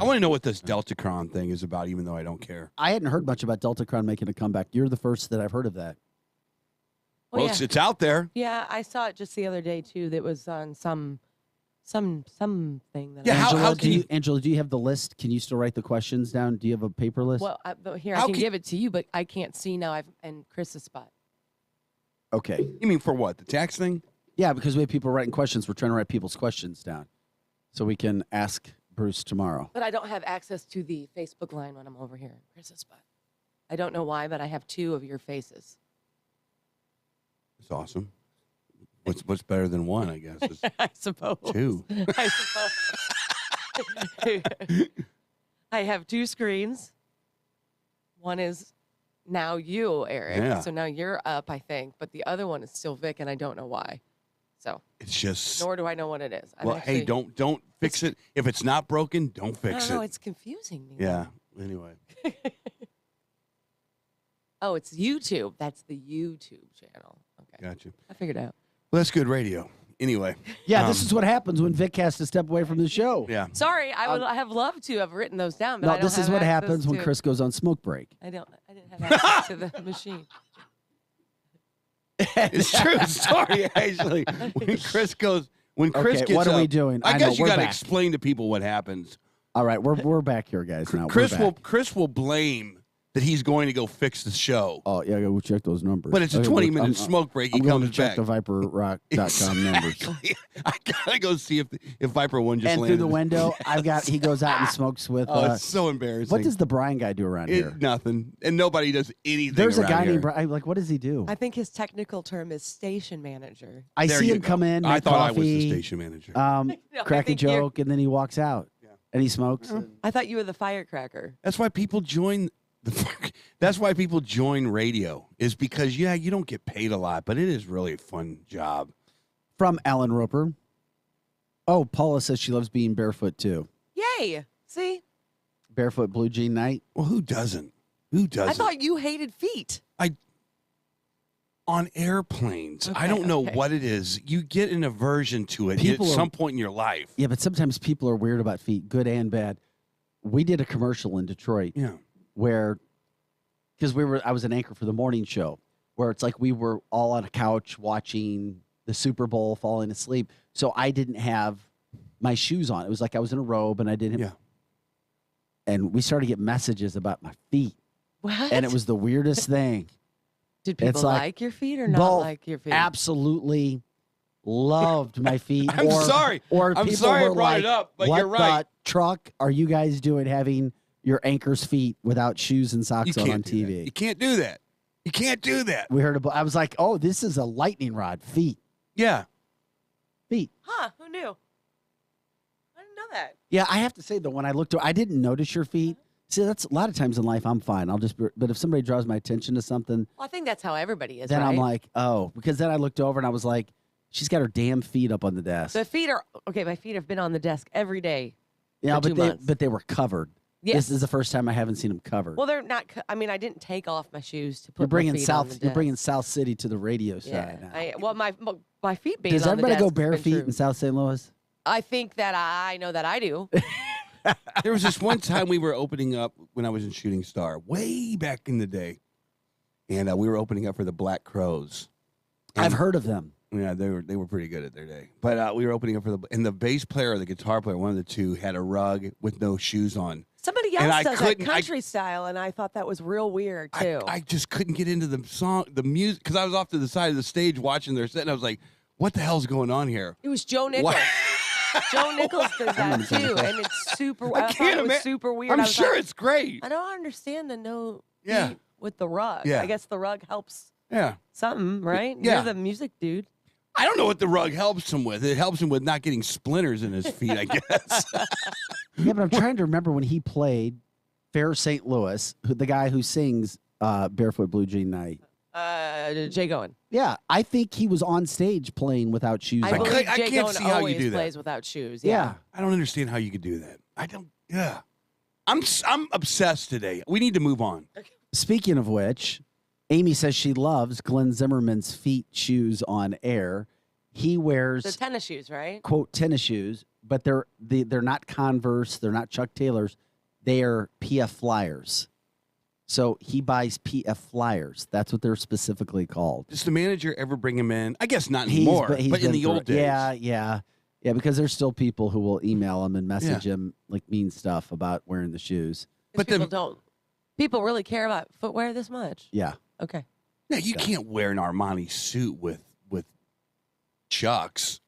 I want to know what this Deltacron thing is about, even though I don't care. I hadn't heard much about Deltacron making a comeback. You're the first that I've heard of that. Well, yeah. it's out there. Yeah, I saw it just the other day too. That was on something that. Yeah, how can you, Angela? Do you have the list? Can you still write the questions down? Do you have a paper list? Well, but here I can give it to you, but I can't see now. I've in Chris's spot. Okay. You mean for what? The tax thing? Yeah, because we have people writing questions. We're trying to write people's questions down so we can ask Bruce tomorrow. But I don't have access to the Facebook line when I'm over here in Chris's spot. I don't know why, but I have two of your faces. It's awesome. What's better than one, I guess? Is I suppose. Two. I suppose. I have two screens. One is now you, Eric. Yeah. So now you're up, I think. But the other one is still Vic, and I don't know why. So it's just. Nor do I know what it is. Well, hey, don't fix it. If it's not broken, don't fix I don't know, it. it's confusing me. Yeah. Anyway. Oh, it's YouTube. That's the YouTube channel. Okay. Gotcha. I figured it out. Well, that's good radio. Anyway. Yeah, this is what happens when Vic has to step away from the show. Yeah. Sorry, I have loved to have written those down, but I No, don't this is have what access happens when to- Chris goes on smoke break. I didn't have access to the machine. It's true story, actually. When Chris gets Okay, what are we up- doing? I I guess know, you we're got to back. explain to people what happens. All right, we're back here, guys. Now Chris we're back. Chris will blame that he's going to go fix the show. Oh yeah, I gotta go check those numbers. But it's a Okay, 20-minute smoke break. He I'm going comes to check back. the ViperRock.com numbers. I gotta go see if Viper One just And landed. through the window, he goes out and smokes with. Oh, it's so embarrassing. What does the Brian guy do around here? Nothing, and nobody does anything. There's a around guy here. named Brian. Like, what does he do? I think his technical term is station manager. I There see you him go. come in, I make thought I was coffee, the station manager. No, I crack a think you're- joke, and then he walks out. And he smokes. I thought you were the firecracker. That's why people join. That's why people join radio, is because you don't get paid a lot, but it is really a fun job. From Alan Roper. Oh, Paula says she loves being barefoot too. Yay! See, Barefoot blue jean night. Well, who doesn't? Who doesn't? I thought you hated feet. On airplanes, I Okay, don't know okay. what it is. You get an aversion to it People at are- some point in your life. Yeah, but sometimes people are weird about feet, good and bad. We did a commercial in Detroit. Yeah. Where, because I was an anchor for the morning show, where it's like we were all on a couch watching the Super Bowl, falling asleep. So I didn't have my shoes on. It was like I was in a robe and I didn't. Yeah. And we started to get messages about my feet. What? And it was the weirdest thing. Did people It's like, like your feet or not both like your feet? Absolutely loved my feet. I'm sorry. Or I'm people sorry I were brought like, it up, but what you're right. the truck are you guys doing having your anchor's feet without shoes and socks You on can't do that. TV? You can't do that. You can't do that. We heard about. I was like, oh, this is a lightning rod. Feet. Yeah. Feet. Huh? Who knew? I didn't know that. Yeah, I have to say though, when I looked, I didn't notice your feet. See, that's a lot of times in life. I'm fine. But if somebody draws my attention to something, Well, I think that's how everybody is. then right? I'm like, oh, because then I looked over and I was like, she's got her damn feet up on the desk. The feet are okay. My feet have been on the desk every day. Yeah, for 2 months. but they were covered. Yes. This is the first time I haven't seen them covered. Well, they're not. I mean, I didn't take off my shoes to put You're bringing my feet on the South. You're desk. bringing South City to the radio Yeah. side now. Well, my feet being Does on the everybody desk go has been bare feet true. in South St. Louis? I think that I know that I do. There was this one time we were opening up when I was in Shooting Star, way back in the day. and we were opening up for the Black Crowes. I've heard of them. Yeah, they were pretty good at their day. But we were opening up for and the bass player or the guitar player, one of the two, had a rug with no shoes on. Somebody else does that country style, and I thought that was real weird, too. I just couldn't get into the music, because I was off to the side of the stage watching their set, and I was like, what the hell's going on here? It was Joe Nichols. Joe Nichols does that, too, and it's super, I thought it was super weird. I'm sure it's great. I don't understand the no Yeah. beat with the rug. Yeah. I guess the rug helps Yeah. something, right? Yeah. You're the music dude. I don't know what the rug helps him with. It helps him with not getting splinters in his feet, I guess. Yeah, but I'm trying to remember when he played Fair St. Louis, the guy who sings Barefoot Blue Jean Night. Jay Goen. Yeah, I think he was on stage playing without shoes I on. believe I Jay can't Goen see how you always do that. plays without shoes. Yeah. I don't understand how you could do that. I don't. Yeah. I'm obsessed today. We need to move on. Speaking of which, Amy says she loves Glenn Zimmerman's feet shoes on air. He wears The tennis shoes, right? quote tennis shoes, but they're not Converse, they're not Chuck Taylors, they are PF Flyers. So he buys PF Flyers. That's what they're specifically called. Does the manager ever bring him in? I guess not anymore, but in been the through old it. days. Yeah, because there's still people who will email him and message him like mean stuff about wearing the shoes. But people really care about footwear this much? Yeah. Okay. Yeah, you can't wear an Armani suit with Chucks.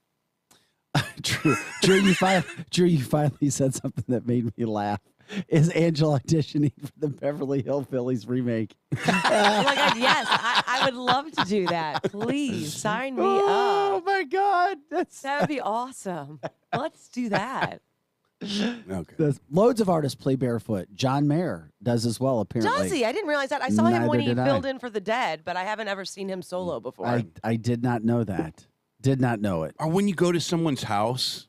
Drew, you finally said something that made me laugh. Is Angela auditioning for the Beverly Hillbillies remake? Oh my God, yes. I would love to do that. Please sign me up. Oh my God. That would be awesome. Let's do that. Okay. Loads of artists play barefoot. John Mayer does as well, apparently. Does he? I didn't realize that. I saw him when he Neither did filled I. in for the Dead, but I haven't ever seen him solo before. I did not know that. Did not know it. Or when you go to someone's house,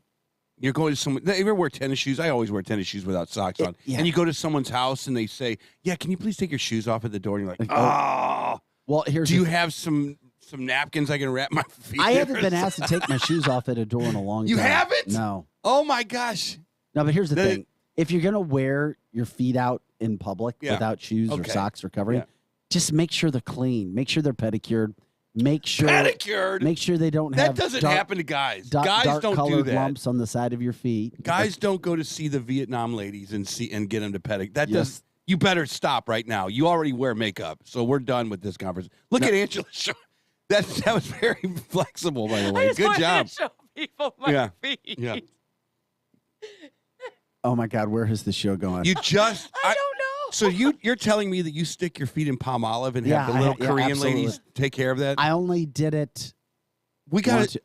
you're going to someone. They ever wear tennis shoes? I always wear tennis shoes without socks on. Yeah. And you go to someone's house and they say, "Yeah, can you please take your shoes off at the door?" And you're like, "Oh, well, here's. Do you have some napkins I can wrap my feet?" I haven't been asked to take my shoes off at a door in a long time. You haven't? No. Oh my gosh. No, but here's the thing: if you're gonna wear your feet out in public without shoes or socks or covering, just make sure they're clean. Make sure they're pedicured. Make sure they don't have. That doesn't happen to guys. Guys don't do colored that. lumps on the side of your feet. Guys don't go to see the Vietnam ladies and get them to pedicure. That does. You better stop right now. You already wear makeup, so we're done with this conversation. Look at Angela. That was very flexible, by the way. Good job. To show people my feet. Yeah. Oh my God, where has the show gone? You just. I don't know. So you're telling me that you stick your feet in palm olive and have the little Korean ladies take care of that? I only did it.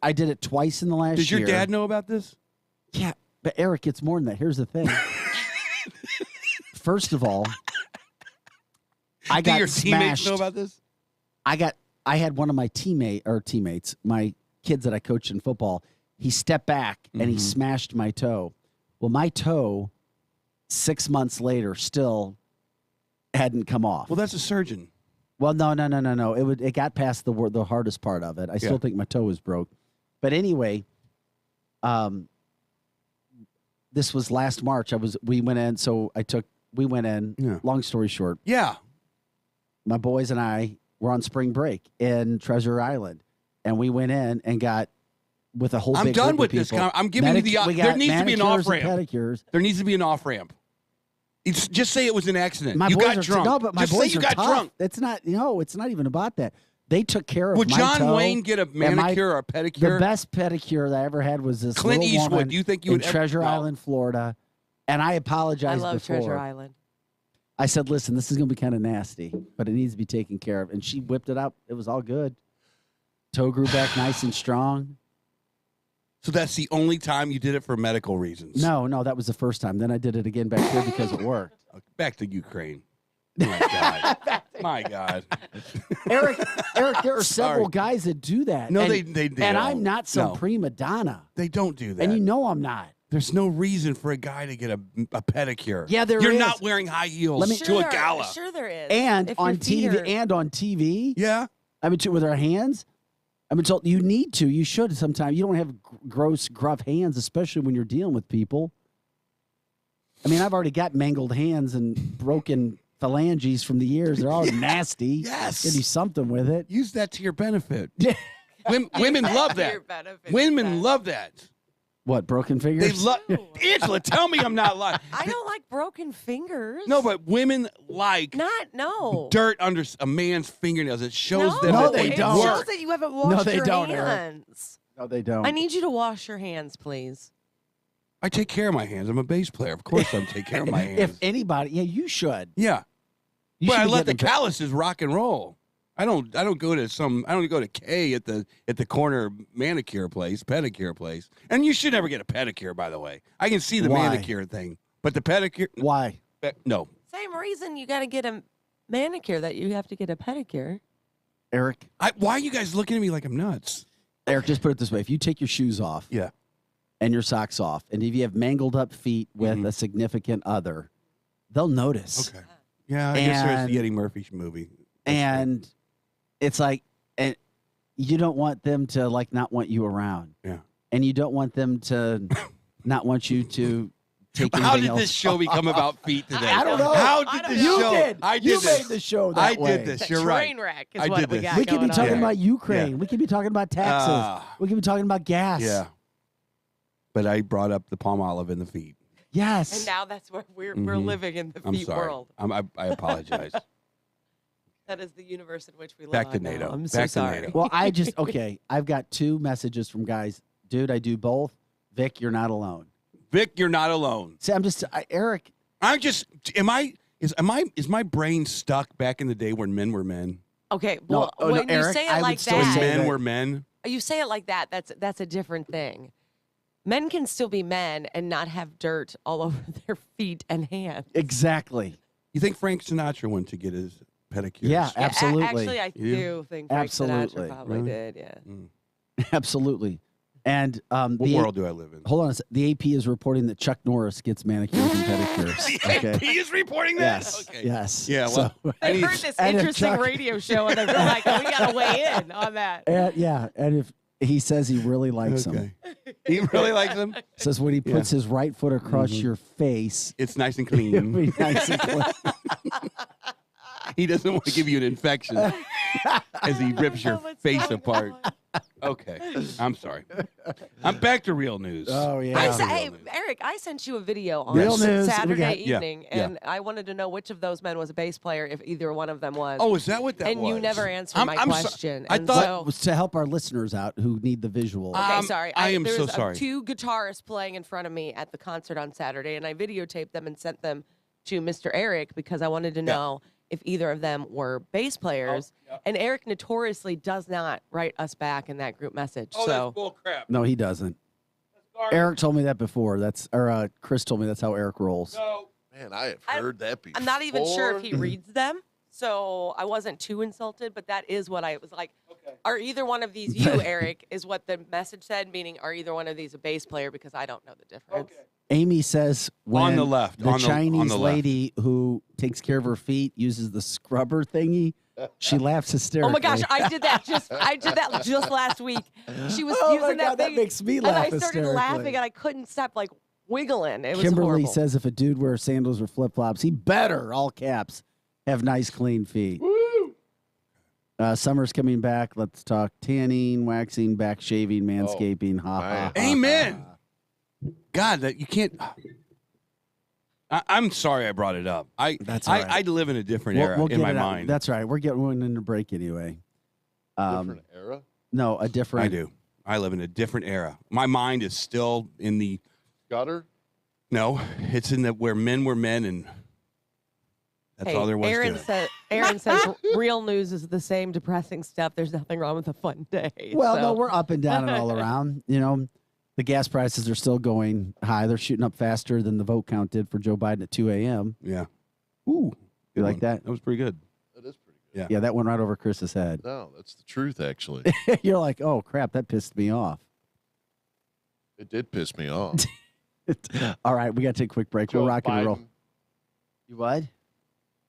I did it twice in the last year. Does your dad know about this? Yeah, but Eric, it's more than that. Here's the thing. First of all, I got Do your smashed. teammates know about this? I had one of my teammates, my kids that I coached in football. He stepped back and he smashed my toe. Well, my toe, 6 months later, still hadn't come off. Well, that's a surgeon. Well, no. It got past the hardest part of it. I still think my toe was broke. But anyway, this was last March. We went in. Yeah. Long story short. Yeah. My boys and I were on spring break in Treasure Island, and we went in and got with a whole. I'm big done group with of this. people. I'm giving you the. There needs to be an off ramp. Pedicures. There needs to be an off ramp. Just say it was an accident. My you boys got are drunk. No, but my Just boys say you are got tough. drunk. It's not. No, it's not even about that. They took care of. Would my John toe, Wayne get a and my- manicure or a pedicure? The best pedicure that I ever had was this Clint little Eastwood. woman Do you think you in would ever- Treasure No. Island, Florida? And I I apologized love before. Treasure Island. I said, "Listen, this is going to be kind of nasty, but it needs to be taken care of." And she whipped it up. It was all good. Toe grew back nice and strong. So that's the only time you did it for medical reasons. No, that was the first time. Then I did it again back here because it worked. Back to Ukraine. My God. My God. Eric, there are several guys that do that. No, and, they do. And I'm not some No. prima donna. They don't do that. And you know I'm not. There's no reason for a guy to get a pedicure. Yeah, there You're is. not wearing high heels Let me- to a gala. Sure there is. And If on your feet TV. are- Yeah. I mean, with our hands. I mean, so you need to. You should sometimes. You don't have gross, gruff hands, especially when you're dealing with people. I mean, I've already got mangled hands and broken phalanges from the years. They're all nasty. Yes. You do something with it. Use that to your benefit. Women love that. Women love that. What, broken fingers? They love Angela, tell me I'm not lying. I don't like broken fingers. No, but women like no dirt under a man's fingernails. It shows them No, that they it don't. shows that you haven't washed they your don't, Eric. hands. No, they don't. I need you to wash your hands, please. I take care of my hands. I'm a bass player. Of course I'm taking care of my hands. If anybody, yeah, you should. Yeah. You But I should let the get them- calluses rock and roll. I don't go to K at the corner manicure place, pedicure place. And you should never get a pedicure, by the way. I can see the Why? manicure thing. But the pedicure Why? no. Same reason you got to get a manicure that you have to get a pedicure. Eric, Why are you guys looking at me like I'm nuts? Eric, just put it this way. If you take your shoes off Yeah. and your socks off, and if you have mangled up feet with a significant other, they'll notice. Okay. Yeah, I guess there's And- the Eddie Murphy movie. And it's like, and you don't want them to like not want you around. Yeah. And you don't want them to not want you to take How anything did else this show become off. about feet today? I don't know. How I did don't this know. show? You did. I did You this. made the show I that way. did this. The You're right. train wreck is I what did we this. got We could be going talking on. about Ukraine. Yeah. We could be talking about taxes. We could be talking about gas. Yeah. But I brought up the palm olive in the feet. Yes. And now that's where we're Mhm. living in the I'm feet sorry. world. I apologize. That is the universe in which we live. Back to on now. NATO. I'm Back so to sorry. NATO. Well, I've got 2 messages from guys. Dude, I do both. Vic, you're not alone. Vic, you're not alone. See, Eric. Is my brain stuck back in the day when men were men? Okay, No, well, oh, no, when you Eric, say I it would like still When say that, men were men? you say it like that. That's a different thing. Men can still be men and not have dirt all over their feet and hands. Exactly. You think Frank Sinatra went to get his pedicures? Yeah, absolutely. Actually, I You do? do think Frank Absolutely. Sinatra probably Really? did. Yeah. Absolutely. And What the world do I live in? hold on a sec. The AP is reporting that Chuck Norris gets manicures and pedicures. He is reporting that? Yes. Okay. Yes. Yeah, well, So- I They need- heard this and if interesting Chuck- radio show and they're like, we got to weigh in on that. and if he says he really likes him, Okay. He really likes them? says when he puts his right foot across your face, It's nice and it'll clean. be nice and clean. He doesn't want to give you an infection as he rips your face apart. Okay. I'm sorry. I'm back to real news. Oh, yeah. Back to Hey, real news. Eric, I sent you a video on Real news. We Saturday got- Yeah, evening, yeah. and I wanted to know which of those men was a bass player, if either one of them was. Oh, is that what that and was? you never answered I'm- my I'm so- question. I and thought- so, Was to help our listeners out who need the visual. okay, sorry. I am there so was, sorry. 2 guitarists playing in front of me at the concert on Saturday, and I videotaped them and sent them to Mr. Eric because I wanted to know if either of them were bass players. And Eric notoriously does not write us back in that group message. Oh, so that's bull crap. No, he doesn't. Eric told me that before. Chris told me that's how Eric rolls. No. Man, I have heard that before. I'm not even sure if he reads them, so I wasn't too insulted, but that is what I was like. Okay. Are either one of these you, Eric, is what the message said, meaning are either one of these a bass player, because I don't know the difference. Okay. Amy says when On the left, the on the Chinese left. lady who takes care of her feet uses the scrubber thingy, she laughs hysterically. Oh my gosh, I did that just last week. She was Oh my using that God, that thing, makes me and laugh I started hysterically. laughing, and I couldn't stop like wiggling. It was Kimberly horrible. says if a dude wears sandals or flip flops, he better, all caps, have nice clean feet. Summer's coming back. Let's talk tanning, waxing, back shaving, manscaping. Ha ha. Amen. God, that you can't. I'm sorry I brought it up. That's all right. I live in a different We'll era get in my it out. mind. That's right. We're getting in a break anyway. Different era? No, a different. I do. I live in a different era. My mind is still in the gutter. No, it's in the where men were men, and that's all there was Aaron to it. Aaron says real news is the same depressing stuff. There's nothing wrong with a fun day. Well, so. no, we're up and down and all around. You know, the gas prices are still going high. They're shooting up faster than the vote count did for Joe Biden at 2 a.m. Yeah. Ooh, you like that? That was pretty good. That is pretty good. Yeah. Yeah, that went right over Chris's head. No, that's the truth, actually. You're like, oh crap, that pissed me off. It did piss me off. All right, we got to take a quick break. Joe We're rock and roll. Biden. You what?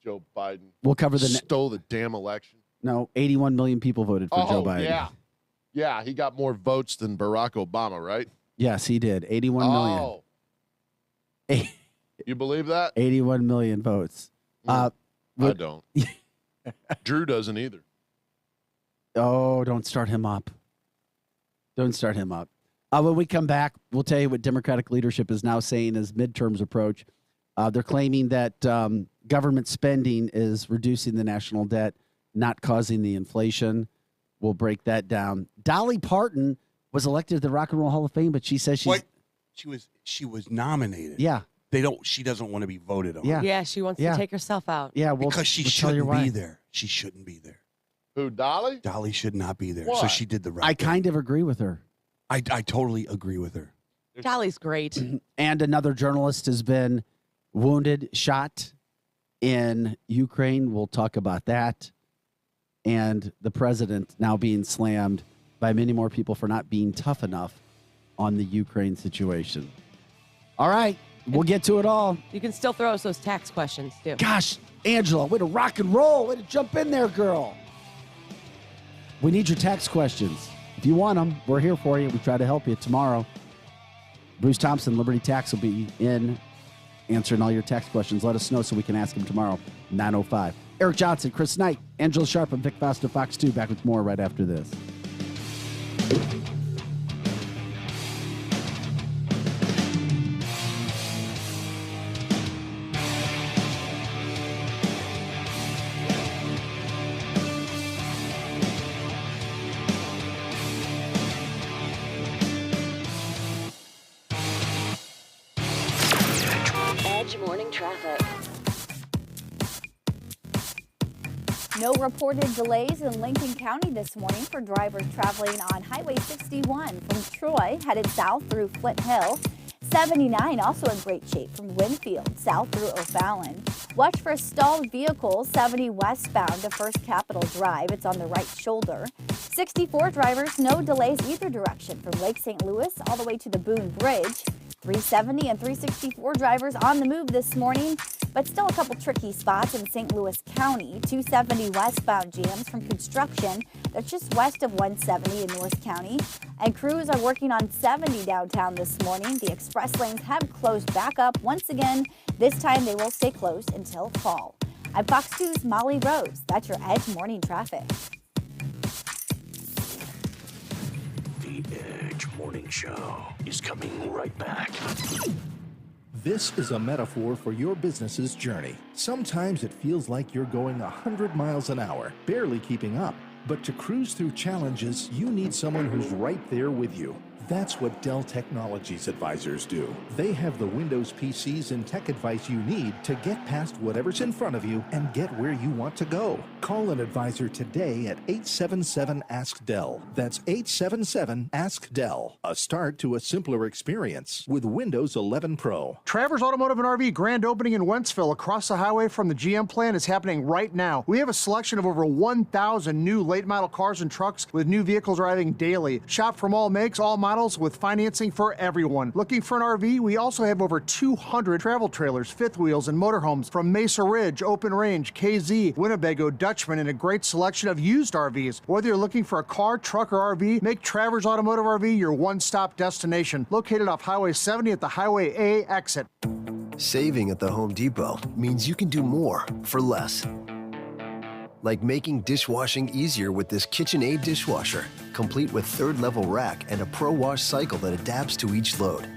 Joe Biden. We'll cover the stole the damn election. No, 81 million people voted for Joe Biden. Yeah. Yeah, he got more votes than Barack Obama, right? Yes, he did. 81 million. Oh. You believe that? 81 million votes. I don't. Drew doesn't either. Oh, don't start him up. Don't start him up. When we come back, we'll tell you what Democratic leadership is now saying as midterms approach. They're claiming that government spending is reducing the national debt, not causing the inflation. We'll break that down. Dolly Parton was elected to the Rock and Roll Hall of Fame, but she says she was nominated. Yeah. She doesn't want to be voted on. Yeah, she wants to take herself out. Yeah, because she shouldn't be there. She shouldn't be there. Who, Dolly? Dolly should not be there. Why? So she did the right I thing. kind of agree with her. I totally agree with her. Dolly's great. And another journalist has been wounded, shot in Ukraine. We'll talk about that. And the president now being slammed by many more people for not being tough enough on the Ukraine situation. All right, we'll get to it all. You can still throw us those tax questions, too. Gosh, Angela, way to rock and roll. Way to jump in there, girl. We need your tax questions. If you want them, we're here for you. We try to help you tomorrow. Bruce Thompson, Liberty Tax, will be in answering all your tax questions. Let us know so we can ask him tomorrow, 9:05. Eric Johnson, Chris Knight, Angela Sharp, and Vic Faust of Fox 2. Back with more right after this. Edge Morning Traffic. No reported delays in Lincoln County this morning for drivers traveling on Highway 61 from Troy headed south through Flint Hill. 79 also in great shape from Winfield south through O'Fallon. Watch for a stalled vehicle 70 westbound to First Capitol Drive. It's on the right shoulder. 64 drivers, no delays either direction from Lake St. Louis all the way to the Boone Bridge. 370 and 364 drivers on the move this morning, but still a couple tricky spots in St. Louis County. 270 westbound jams from construction. That's just west of 170 in North County. And crews are working on 70 downtown this morning. The express lanes have closed back up once again. This time they will stay closed until fall. I'm Fox 2's Molly Rose. That's your Edge Morning Traffic. The Edge Morning Show is coming right back. This is a metaphor for your business's journey. Sometimes it feels like you're going 100 miles an hour, barely keeping up. But to cruise through challenges, you need someone who's right there with you. That's what Dell Technologies advisors do. They have the Windows PCs and tech advice you need to get past whatever's in front of you and get where you want to go. Call an advisor today at 877-ASK-DELL. That's 877-ASK-DELL. A start to a simpler experience with Windows 11 Pro. Travers Automotive and RV grand opening in Wentzville across the highway from the GM plant is happening right now. We have a selection of over 1,000 new late model cars and trucks with new vehicles arriving daily. Shop from all makes, all models with financing for everyone. Looking for an RV? We also have over 200 travel trailers, fifth wheels, and motorhomes from Mesa Ridge, Open Range, KZ, Winnebago, Dutchman, and a great selection of used RVs. Whether you're looking for a car, truck, or RV, make Travers Automotive RV your one-stop destination. Located off Highway 70 at the Highway A exit. Saving at the Home Depot means you can do more for less. Like making dishwashing easier with this KitchenAid dishwasher, complete with third-level rack and a Pro Wash cycle that adapts to each load.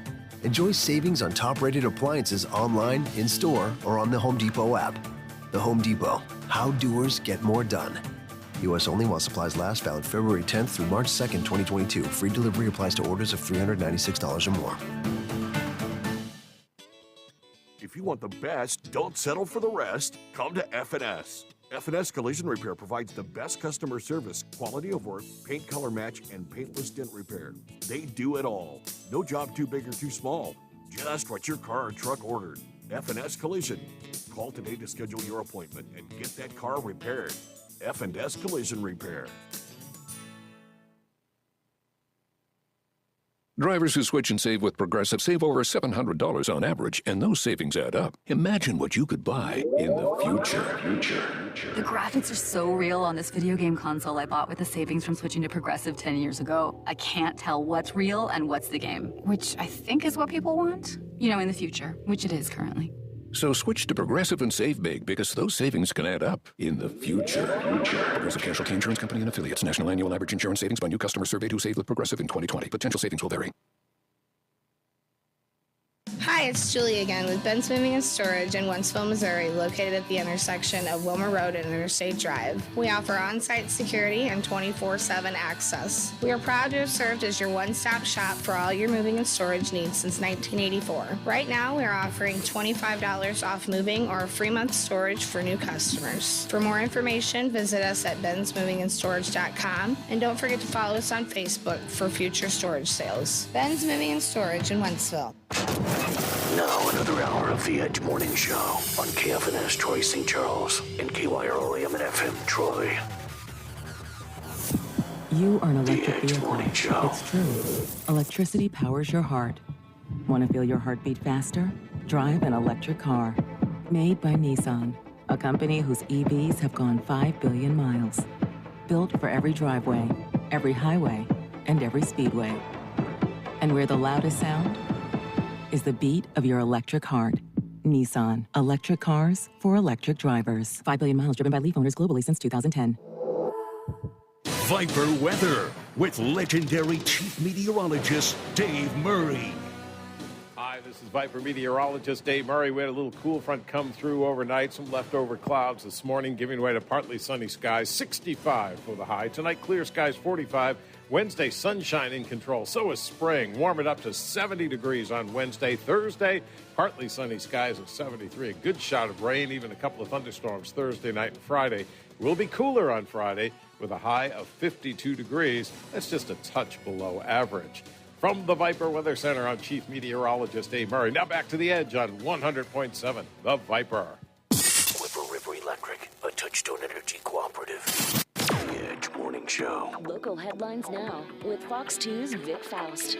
Enjoy savings on top-rated appliances online, in-store, or on the Home Depot app. The Home Depot. How doers get more done. U.S. only while supplies last. Valid February 10th through March 2nd, 2022. Free delivery applies to orders of $396 or more. If you want the best, don't settle for the rest. Come to F&S. F&S Collision Repair provides the best customer service, quality of work, paint color match, and paintless dent repair. They do it all. No job too big or too small. Just what your car or truck ordered. F&S Collision. Call today to schedule your appointment and get that car repaired. F&S Collision Repair. Drivers who switch and save with Progressive save over $700 on average, and those savings add up. Imagine what you could buy in the future. The graphics are so real on this video game console I bought with the savings from switching to Progressive 10 years ago. I can't tell what's real and what's the game, which I think is what people want. You know, in the future, which it is currently. So switch to Progressive and save big because those savings can add up in the future. Progressive Casualty Insurance Company and Affiliates. National annual average insurance savings by new customers surveyed who saved with Progressive in 2020. Potential savings will vary. Hi, it's Julie again with Ben's Moving and Storage in Wentzville, Missouri, located at the intersection of Wilmer Road and Interstate Drive. We offer on-site security and 24/7 access. We are proud to have served as your one-stop shop for all your moving and storage needs since 1984. Right now, we are offering $25 off moving or a free month storage for new customers. For more information, visit us at bensmovingandstorage.com, and don't forget to follow us on Facebook for future storage sales. Ben's Moving and Storage in Wentzville. Now another hour of the Edge Morning Show on KFNS Troy St. Charles and KYRO AM and FM Troy. You are an electric The Edge vehicle. Morning Show. It's true. Electricity powers your heart. Want to feel your heartbeat faster? Drive an electric car. Made by Nissan, a company whose EVs have gone 5 billion miles. Built for every driveway, every highway, and every speedway. And where the loudest sound is the beat of your electric heart. Nissan. Electric cars for electric drivers. 5 billion miles driven by Leaf owners globally since 2010. Viper weather with legendary chief meteorologist Dave Murray. Hi, this is Viper meteorologist Dave Murray. We had a little cool front come through overnight. Some leftover clouds this morning, giving way to partly sunny skies. 65 for the high. Tonight, clear skies, 45. Wednesday, sunshine in control. So is spring. Warm it up to 70 degrees on Wednesday. Thursday, partly sunny skies at 73. A good shot of rain, even a couple of thunderstorms Thursday night and Friday. Will be cooler on Friday with a high of 52 degrees. That's just a touch below average. From the Viper Weather Center, I'm Chief Meteorologist Dave Murray. Now back to the Edge on 100.7, the Viper. Whipper River Electric, a Touchstone Energy cooperative. The Edge Morning Show. Local headlines now with Fox 2's Vic Faust.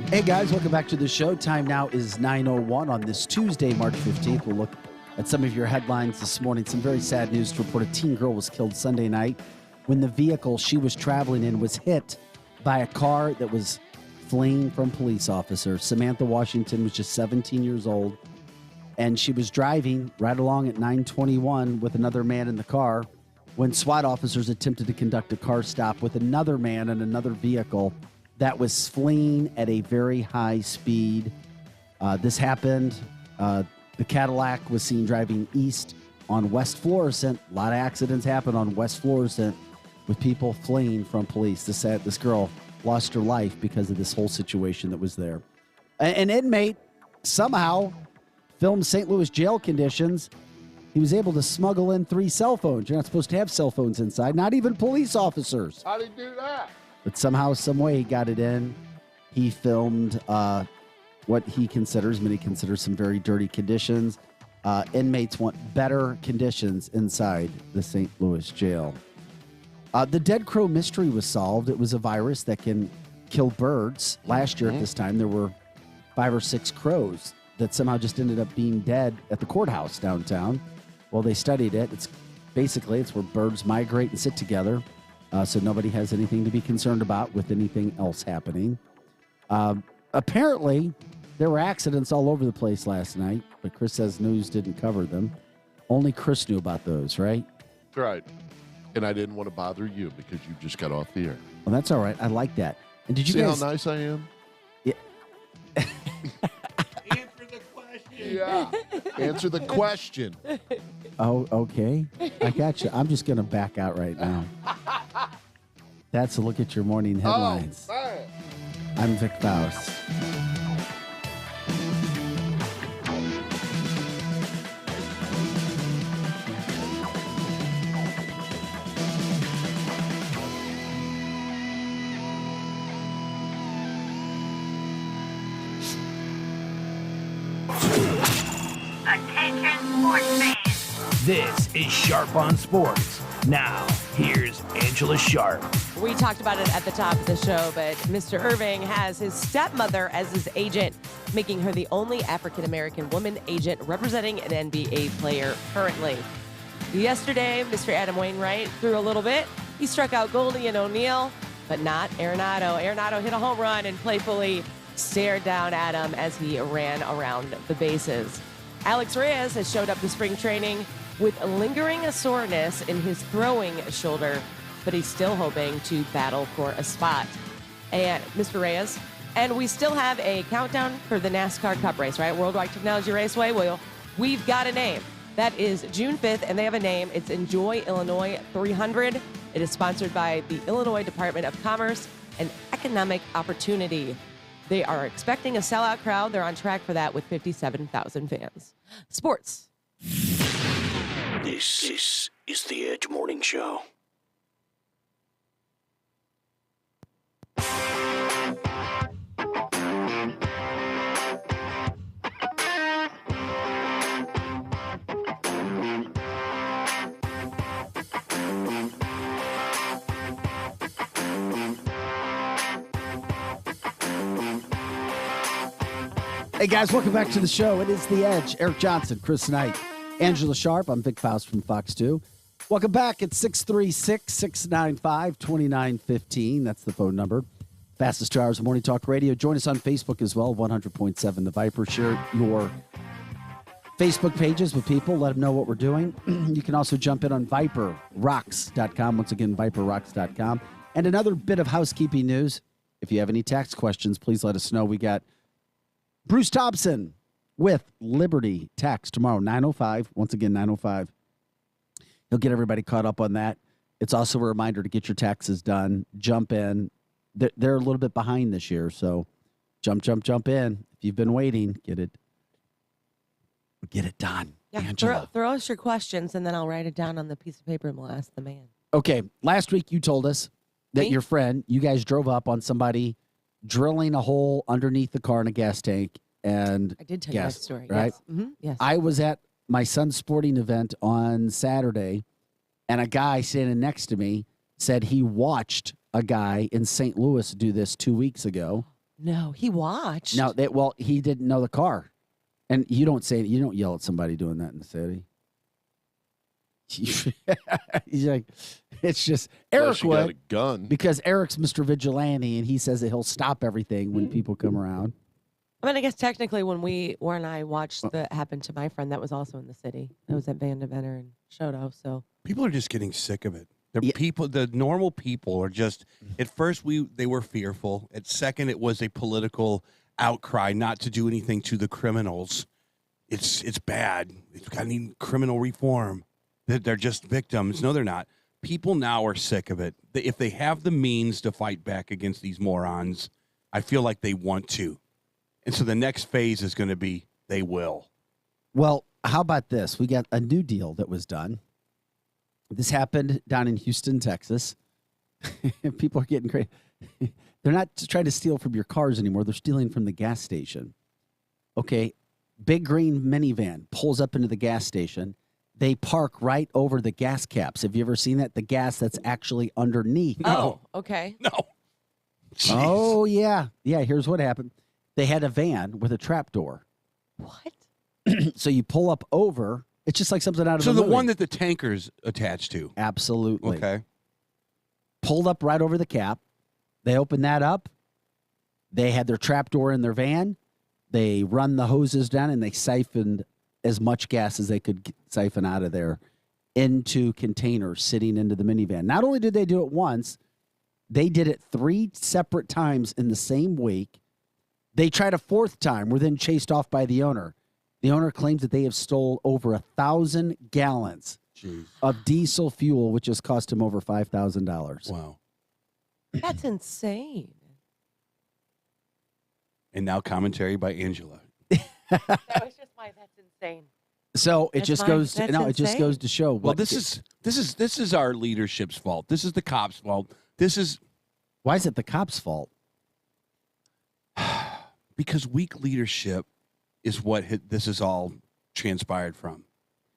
Hey guys, welcome back to the show. Time now is 9:01 on this Tuesday, March 15th. We'll look at some of your headlines this morning. Some very sad news to report. A teen girl was killed Sunday night when the vehicle she was traveling in was hit by a car that was fleeing from police officers. Samantha Washington was just 17 years old, and she was driving right along at 921 with another man in the car when SWAT officers attempted to conduct a car stop with another man in another vehicle that was fleeing at a very high speed. This happened. The Cadillac was seen driving east on West Florissant. A lot of accidents happen on West Florissant with people fleeing from police. This girl lost her life because of this whole situation that was there. An inmate somehow filmed St. Louis jail conditions. He was able to smuggle in 3 cell phones. You're not supposed to have cell phones inside, not even police officers. How did he do that? But somehow, some way, he got it in. He filmed what he considers, many consider, some very dirty conditions. Inmates want better conditions inside the St. Louis jail. The dead crow mystery was solved. It was a virus that can kill birds. Last year at this time, there were 5 or 6 crows that somehow just ended up being dead at the courthouse downtown. Well, they studied it. It's where birds migrate and sit together, so nobody has anything to be concerned about with anything else happening. Apparently, there were accidents all over the place last night, but Chris says news didn't cover them. Only Chris knew about those, right? Right. And I didn't want to bother you because you just got off the air. Well, that's all right. I like that. And did you See guys how nice I am? Yeah. Yeah. Answer the question. Oh, okay. I got you. I'm just going to back out right now. That's a look at your morning headlines. Oh, I'm Vic Faust. Attention sports fans. This is Sharp on Sports. Now, here's Angela Sharp. We talked about it at the top of the show, but Mr. Irving has his stepmother as his agent, making her the only African-American woman agent representing an NBA player currently. Yesterday, Mr. Adam Wainwright threw a little bit. He struck out Goldie and O'Neal, but not Arenado. Arenado hit a home run and playfully stared down at him as he ran around the bases. Alex Reyes has showed up to spring training with lingering soreness in his throwing shoulder, but he's still hoping to battle for a spot. And Mr. Reyes, and we still have a countdown for the NASCAR Cup race, right? Worldwide Technology Raceway. We've got a name. That is June 5th, and they have a name. It's Enjoy Illinois 300. It is sponsored by the Illinois Department of Commerce and Economic Opportunity. They are expecting a sellout crowd. They're on track for that with 57,000 fans. Sports. This is the Edge Morning Show. Hey, guys, welcome back to the show. It is The Edge. Eric Johnson, Chris Knight, Angela Sharp. I'm Vic Faust from Fox 2. Welcome back at 636-695-2915. That's the phone number. Fastest 2 hours of Morning Talk Radio. Join us on Facebook as well, 100.7 The Viper. Share your Facebook pages with people. Let them know what we're doing. You can also jump in on ViperRocks.com. Once again, ViperRocks.com. And another bit of housekeeping news. If you have any tax questions, please let us know. We got Bruce Thompson with Liberty Tax tomorrow, 9:05. Once again, 9:05. He'll get everybody caught up on that. It's also a reminder to get your taxes done. Jump in. They're a little bit behind this year, so jump in. If you've been waiting, get it done. Yeah, throw us your questions, and then I'll write it down on the piece of paper, and we'll ask the man. Okay, last week you told us that your friend, you guys drove up on somebody drilling a hole underneath the car in a gas tank. And I did tell you that story, right? Yes. Mm-hmm. Yes. I was at my son's sporting event on Saturday, and a guy standing next to me said he watched a guy in St. Louis do this 2 weeks ago. No, he watched. No, he didn't know the car. And you don't yell at somebody doing that in the city. He's like, it's just Eric would, got a gun. because Eric's Mr. Vigilante, and he says that he'll stop everything when people come around. I mean, I guess technically when I watched that happen to my friend, that was also in the city. It was at Van de Venner and Shoto. So People are just getting sick of it. The normal people are just, at first they were fearful. At second, it was a political outcry not to do anything to the criminals. It's bad. It's got to need criminal reform. They're just victims. No, they're not. People now are sick of it. If they have the means to fight back against these morons, I feel like they want to. And so the next phase is going to be they will. Well, how about this? We got a new deal that was done. This happened down in Houston, Texas. People are getting crazy. They're not trying to steal from your cars anymore. They're stealing from the gas station. Okay, big green minivan pulls up into the gas station. They park right over the gas caps. Have you ever seen that? The gas that's actually underneath. Oh, okay. No. Jeez. Oh, yeah. Yeah, here's what happened. They had a van with a trap door. What? So you pull up over. It's just like something out of So a the movie. one that the tanker's attached to. Absolutely. Okay. Pulled up right over the cap. They opened that up. They had their trap door in their van. They run the hoses down, and they siphoned as much gas as they could siphon out of there into containers sitting into the minivan. Not only did they do it once, they did it 3 separate times in the same week. They tried a 4th time, were then chased off by the owner. The owner claims that they have stole over 1,000 gallons of diesel fuel, which has cost him over $5,000. Wow. That's insane. And now commentary by Angela. That was just my that's insane. So it just goes to show. Well, this is our leadership's fault. This is the cops' fault. Why is it the cops' fault? Because weak leadership is what this is all transpired from.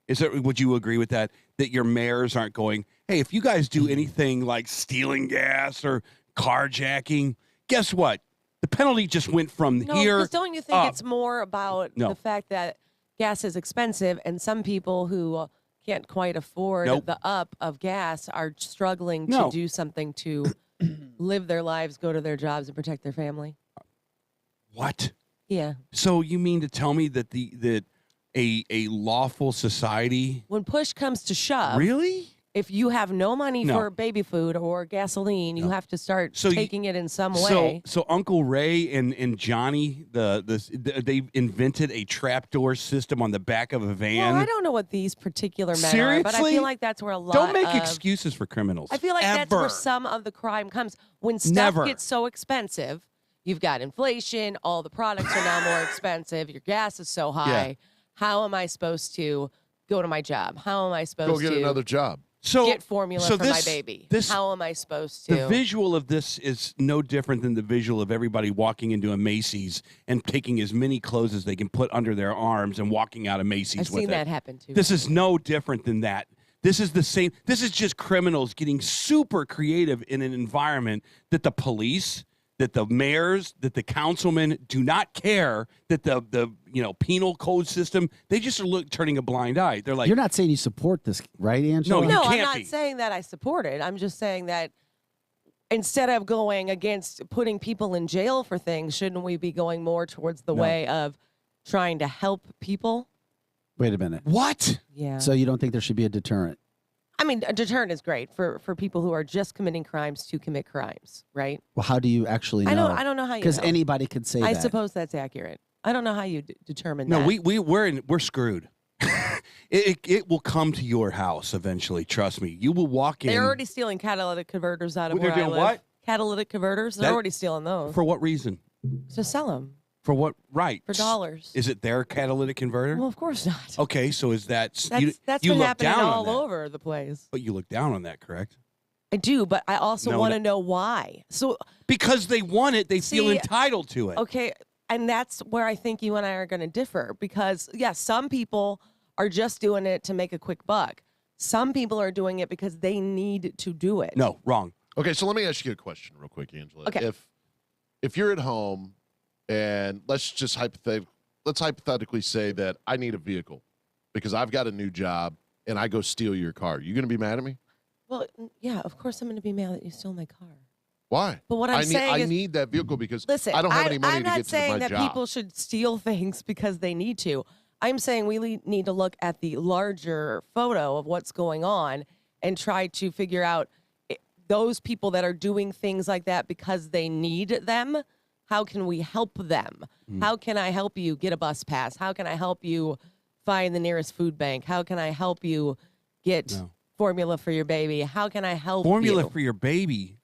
Would you agree with that? That your mayors aren't going, hey, if you guys do anything like stealing gas or carjacking, guess what? The penalty just went from here. Because don't you think up. it's more about the fact that gas is expensive and some people who can't quite afford the up of gas are struggling to do something to live their lives, go to their jobs, and protect their family? What? Yeah. So you mean to tell me that a lawful society. When push comes to shove. Really? If you have no money No. for baby food or gasoline, you have to start taking it in some So, way. so Uncle Ray and Johnny, they invented a trapdoor system on the back of a van. Well, I don't know what these particular men Seriously? are, but I feel like that's where a lot Don't make of, excuses for criminals. I feel like that's Ever. where some of the crime comes. When stuff Never. gets so expensive, you've got inflation, all the products are now more expensive, your gas is so high. How am I supposed to go to my job? How am I supposed Go get to another job. get formula for my baby? How am I supposed to? The visual of this is no different than the visual of everybody walking into a Macy's and taking as many clothes as they can put under their arms and walking out of Macy's I've with seen it. that happen too. This is no different than that. This is the same. This is just criminals getting super creative in an environment that the police, that the mayors, that the councilmen do not care, that the penal code system, they just are turning a blind eye. They're like, You're not saying you support this, right, Angela? No, I'm not saying that I support it. I'm just saying that instead of going against putting people in jail for things, shouldn't we be going more towards the way of trying to help people? Wait a minute. What? Yeah. So you don't think there should be a deterrent? I mean, a deterrent is great for people who are just committing crimes to commit crimes, right? Well, how do you actually know? I don't know how you Because know. anybody could say I that. suppose that's accurate. I don't know how you determine no, that. we're screwed. It will come to your house eventually. Trust me. You will walk in. They're already stealing catalytic converters out of They're where I doing live. what? Catalytic converters. They're That- already stealing those For what reason? to sell them For what right? for dollars. Is it their catalytic converter? Well, of course not. Okay, so is that That's you been look happening down on all that. over the place. But you look down on that, correct? I do, but I also No, want to no. know why. So Because they want it, they feel See, entitled to it. okay, and that's where I think you and I are going to differ because yes, some people are just doing it to make a quick buck. Some people are doing it because they need to do it. No, wrong. Okay, so let me ask you a question real quick, Angela. Okay. If you're at home and let's hypothetically say that I need a vehicle because I've got a new job and I go steal your car, you going to be mad at me? Well, yeah, of course I'm going to be mad that you stole my car. Why? But what I'm saying I is, need that vehicle because listen, I don't have any money I'm to not get to saying my that job. people should steal things because they need to. I'm saying we need to look at the larger photo of what's going on and try to figure out those people that are doing things like that because they need them. How can we help them? How can I help you get a bus pass? How can I help you find the nearest food bank? How can I help you get formula for your baby? How can I help Formula you? for your baby.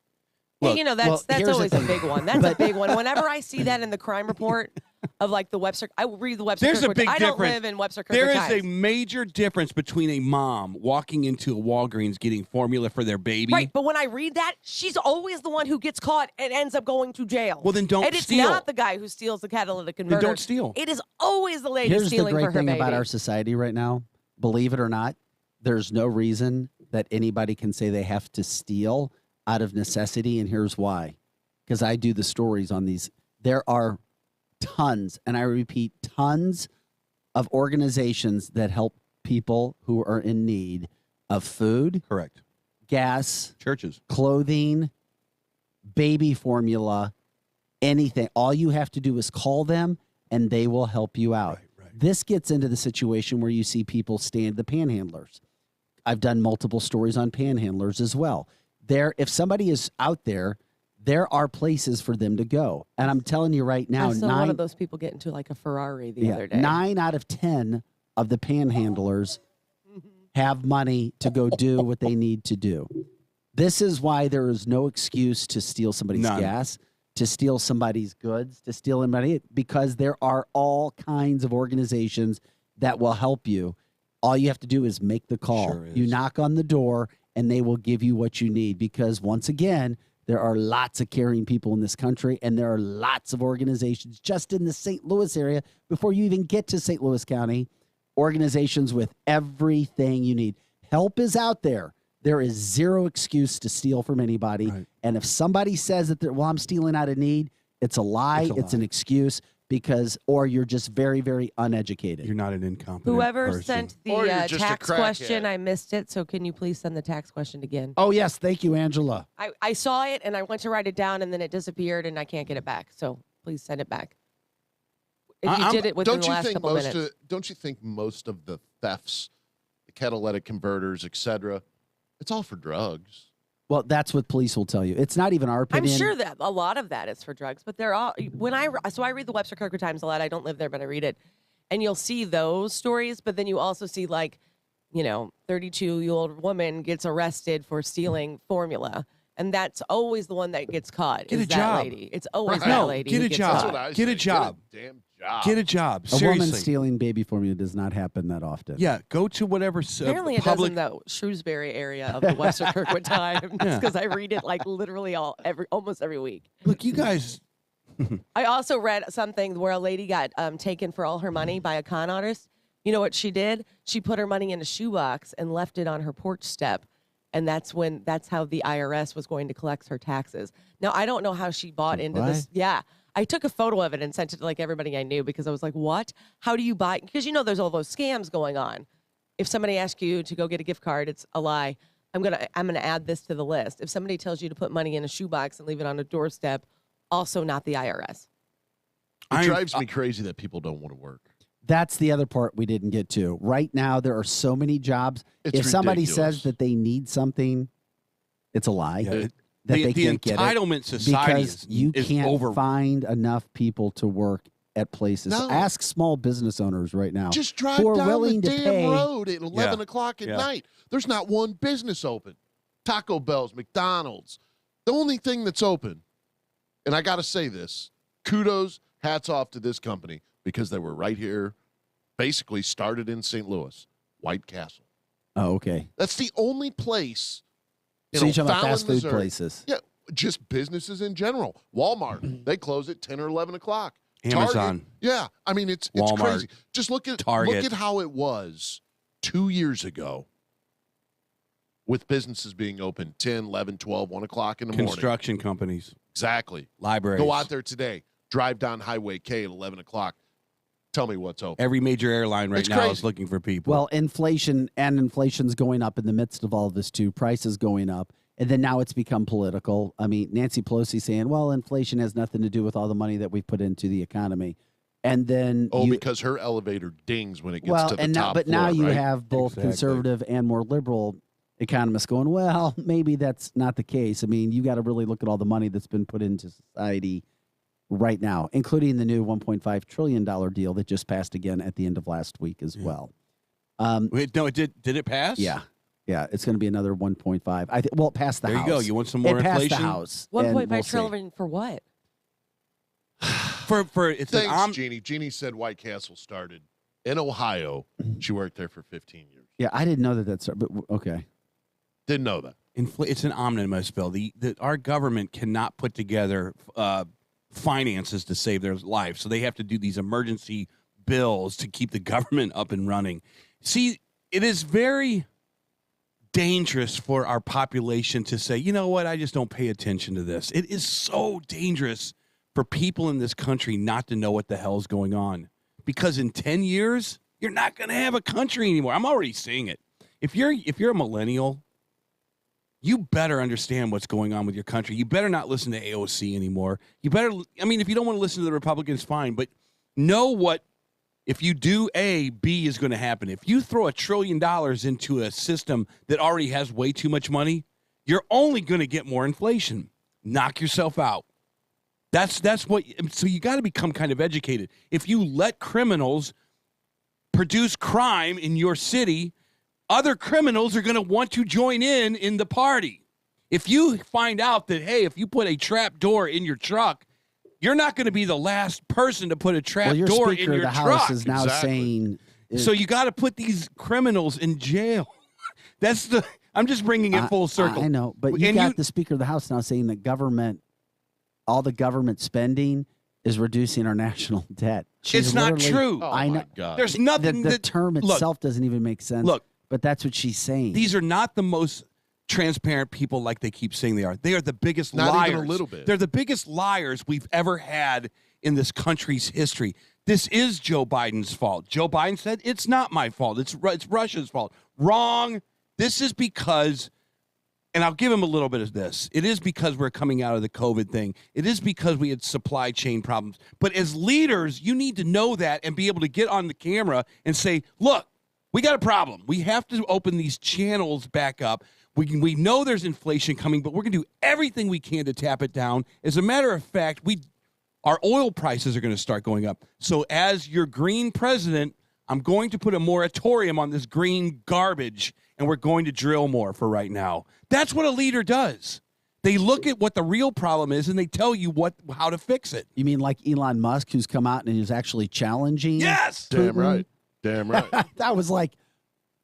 Yeah, Look, that's here's the always a thing. big one. That's a big one. Whenever I see that in the crime report of like the Webster, I read the Webster. There's a Kirkwood. big I difference. don't live in Webster. There Kirkwood is a Heights. major difference between a mom walking into a Walgreens getting formula for their baby. Right, but when I read that, she's always the one who gets caught and ends up going to jail. Well, then don't And it's steal. not the guy who steals the catalytic converter. don't steal. It is always the lady Here's the stealing great for her thing baby. about our society right now. Believe it or not, there's no reason that anybody can say they have to steal out of necessity, and here's why. Because I do the stories on these. There are tons, and I repeat, tons of organizations that help people who are in need of food, correct, gas, churches, clothing, baby formula, anything. All you have to do is call them, and they will help you out. This gets into the situation where you see people stand the panhandlers. I've done multiple stories on panhandlers as well. If somebody is out there, there are places for them to go. And I'm telling you right now, I saw one of those people get into like a Ferrari the other day. 9 out of 10 of the panhandlers have money to go do what they need to do. This is why there is no excuse to steal somebody's None. gas, to steal somebody's goods, to steal money, because there are all kinds of organizations that will help you. All you have to do is make the call. Sure is. You knock on the door, and they will give you what you need. Because once again, there are lots of caring people in this country, and there are lots of organizations just in the St. Louis area, before you even get to St. Louis County, organizations with everything you need. Help is out there. There is zero excuse to steal from anybody. Right. And if somebody says that, I'm stealing out of need, it's a lie. It's an excuse, or you're just very, very uneducated. You're not an incompetent Whoever person. sent the Or you're just a tax crackhead. question, I missed it. So can you please send the tax question again? Oh, yes. Thank you, Angela. I saw it and I went to write it down and then it disappeared and I can't get it back. So please send it back. If you did it within don't the you last think couple most minutes. don't you think most of the thefts, the catalytic converters, etc., it's all for drugs? Well, that's what police will tell you. It's not even our I'm opinion. sure that a lot of that is for drugs, but they're all I read the Webster Courier Times a lot. I don't live there, but I read it, and you'll see those stories. But then you also see 32-year-old woman gets arrested for stealing formula, and that's always the one that gets caught. Get is a that job. lady? It's always Right. that No, lady. get who a gets job. caught. Get a job. Get a damn job. Get a job. A Seriously. woman stealing baby formula does not happen that often. Yeah, go to whatever Apparently, it public. does in the Shrewsbury area of the Webster Kirkwood Times Yeah. because I read it literally almost every week. Look, you guys. I also read something where a lady got taken for all her money by a con artist. You know what she did? She put her money in a shoebox and left it on her porch step. And that's how the IRS was going to collect her taxes. Now, I don't know how she bought into this. Yeah. I took a photo of it and sent it to everybody I knew because I was like, what? How do you buy? Because there's all those scams going on. If somebody asks you to go get a gift card, it's a lie. I'm gonna add this to the list. If somebody tells you to put money in a shoebox and leave it on a doorstep, also not the IRS. It drives me crazy that people don't want to work. That's the other part we didn't get to. Right now, there are so many jobs. It's if somebody ridiculous. says that they need something, it's a lie. Yeah, that the they can't get it entitlement society because you is can't over. find enough people to work at places. No. Ask small business owners right now. Just drive who are down willing the to damn pay. road at 11 o'clock at Yeah. night. There's not one business open. Taco Bell's, McDonald's. The only thing that's open, and I got to say this, kudos, hats off to this company because they were right here, basically started in St. Louis, White Castle. Oh, okay. That's the only place in So you're talking about O'Fallon, fast food Missouri. places. Yeah, just businesses in general. Walmart, they close at 10 or 11 o'clock. Amazon. Target, yeah, I mean, it's Walmart. crazy. Just look at Target. how it was 2 years ago with businesses being open 10, 11, 12, 1 o'clock in the morning. Construction companies. Exactly. Libraries. Go out there today. Drive down Highway K at 11 o'clock. Tell me what's open. Every major airline right It's now crazy. is looking for people. Well, inflation's going up in the midst of all of this too. Prices going up. And then now it's become political. I mean, Nancy Pelosi saying, well, inflation has nothing to do with all the money that we've put into the economy. And then because her elevator dings when it gets well, to the and top now, but floor, now you right? have both Exactly. conservative and more liberal economists going, well, maybe that's not the case. I mean, you got to really look at all the money that's been put into society right now, including the new $1.5 trillion deal that just passed again at the end of last week as well. Wait, no, it did it pass? Yeah. Yeah, it's going to be another 1.5. Well, it passed the There House. you go. You want some more it passed inflation? the House. 1.5 see. trillion for what? For it's an Thanks, Jeannie. Jeannie said White Castle started in Ohio. She worked there for 15 years. Yeah, I didn't know that that's but okay. Didn't know that. It's an omnibus bill. Our government cannot put together finances to save their lives, so they have to do these emergency bills to keep the government up and running. See, it is very dangerous for our population to say, you know what, I just don't pay attention to this. It is so dangerous for people in this country not to know what the hell's going on, because in 10 years, you're not going to have a country anymore. I'm already seeing it. If you're a millennial, you better understand what's going on with your country. You better not listen to AOC anymore. You better, I mean, if you don't want to listen to the Republicans, fine, but know what, if you do A, B is going to happen. If you throw $1 trillion into a system that already has way too much money, you're only going to get more inflation. Knock yourself out. That's what, so you got to become kind of educated. If you let criminals produce crime in your city, other criminals are going to want to join in the party. If you find out that, hey, if you put a trap door in your truck, you're not going to be the last person to put a trap Your door Speaker in your of the truck. House is now saying. So you got to put these criminals in jail. I'm just bringing it full circle. I know, but you And got the Speaker of the House now saying that all the government spending is reducing our national debt. It's not literally- true. I know. There's nothing The that term look, itself doesn't even make sense. Look, but that's what she's saying. These are not the most transparent people like they keep saying they are. They are the biggest Not liars. even a little bit. They're the biggest liars we've ever had in this country's history. This is Joe Biden's fault. Joe Biden said, it's not my fault. It's Russia's fault. Wrong. This is because And I'll give him a little bit of this. It is because we're coming out of the COVID thing. It is because we had supply chain problems. But as leaders, you need to know that and be able to get on the camera and say, look, we got a problem. We have to open these channels back up. We know there's inflation coming, but we're going to do everything we can to tap it down. As a matter of fact, our oil prices are going to start going up. So as your green president, I'm going to put a moratorium on this green garbage, and we're going to drill more for right now. That's what a leader does. They look at what the real problem is, and they tell you how to fix it. You mean like Elon Musk, who's come out and is actually challenging? Yes! Damn right. Damn right. That was like,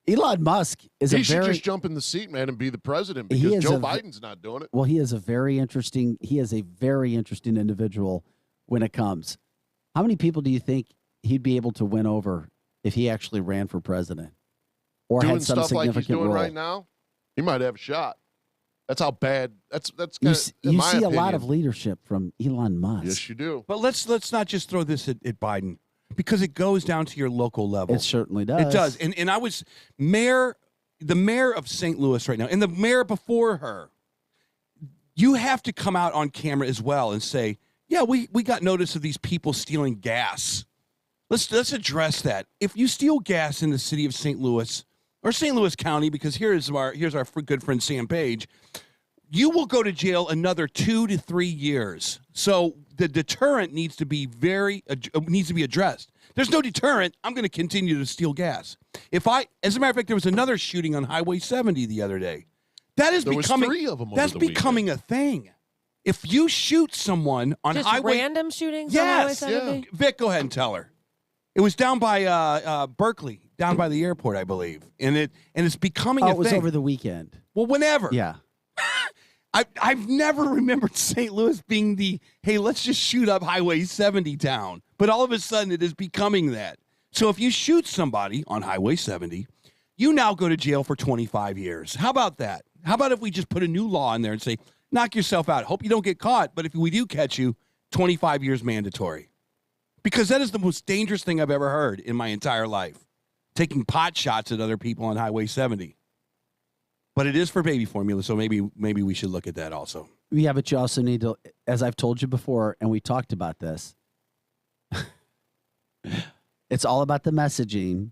Elon Musk is he should just jump in the seat, man, and be the president because Joe Biden's not doing it. Well, he is a very interesting individual when it comes. How many people do you think he'd be able to win over if he actually ran for president or doing had some stuff significant like he's doing role? right now? He might have a shot. That's how bad. That's You in my see a lot opinion. of leadership from Elon Musk. Yes, you do. But let's not just throw this at Biden, because it goes down to your local level. It certainly does. It does. And I was the mayor of St. Louis right now, and the mayor before her. You have to come out on camera as well and say, yeah, we got notice of these people stealing gas. Let's address that. If you steal gas in the city of St. Louis or St. Louis County, because here's our good friend Sam Page, you will go to jail another 2 to 3 years. So the deterrent needs to be addressed. There's no deterrent. I'm going to continue to steal gas. As a matter of fact, there was another shooting on Highway 70 the other day. There was 3 of them. That's becoming a thing. If you shoot someone on Just Highway, random shootings yes, on Highway 70? yeah. Vic, go ahead and tell her. It was down by Berkeley, down by the airport, I believe, and it's becoming a thing. It was over the weekend. Well, whenever. Yeah. I've never remembered St. Louis being hey, let's just shoot up Highway 70 town. But all of a sudden, it is becoming that. So if you shoot somebody on Highway 70, you now go to jail for 25 years. How about that? How about if we just put a new law in there and say, knock yourself out. Hope you don't get caught, but if we do catch you, 25 years mandatory. Because that is the most dangerous thing I've ever heard in my entire life, taking pot shots at other people on Highway 70. But it is for baby formula, so maybe we should look at that also. Yeah, but you also need to, as I've told you before, and we talked about this, it's all about the messaging.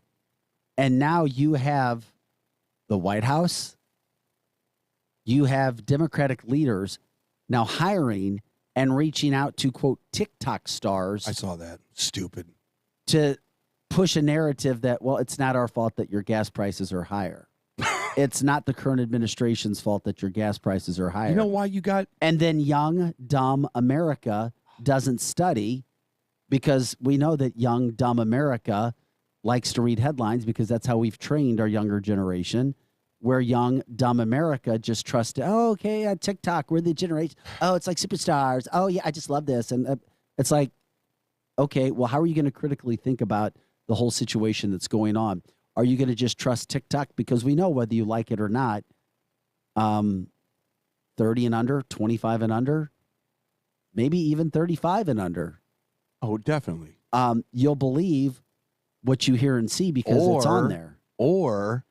And now you have the White House, you have Democratic leaders now hiring and reaching out to, quote, TikTok stars. I saw that. Stupid. To push a narrative that, well, it's not our fault that your gas prices are higher. It's not the current administration's fault that your gas prices are higher. You know why you got... And then young, dumb America doesn't study, because we know that young, dumb America likes to read headlines because that's how we've trained our younger generation, where young, dumb America just trusts, TikTok, we're the generation. Oh, it's like superstars. Oh, yeah, I just love this. And it's like, okay, well, how are you going to critically think about the whole situation that's going on? Are you going to just trust TikTok? Because we know whether you like it or not, 30 and under, 25 and under, maybe even 35 and under. Oh, definitely. You'll believe what you hear and see because it's on there. Or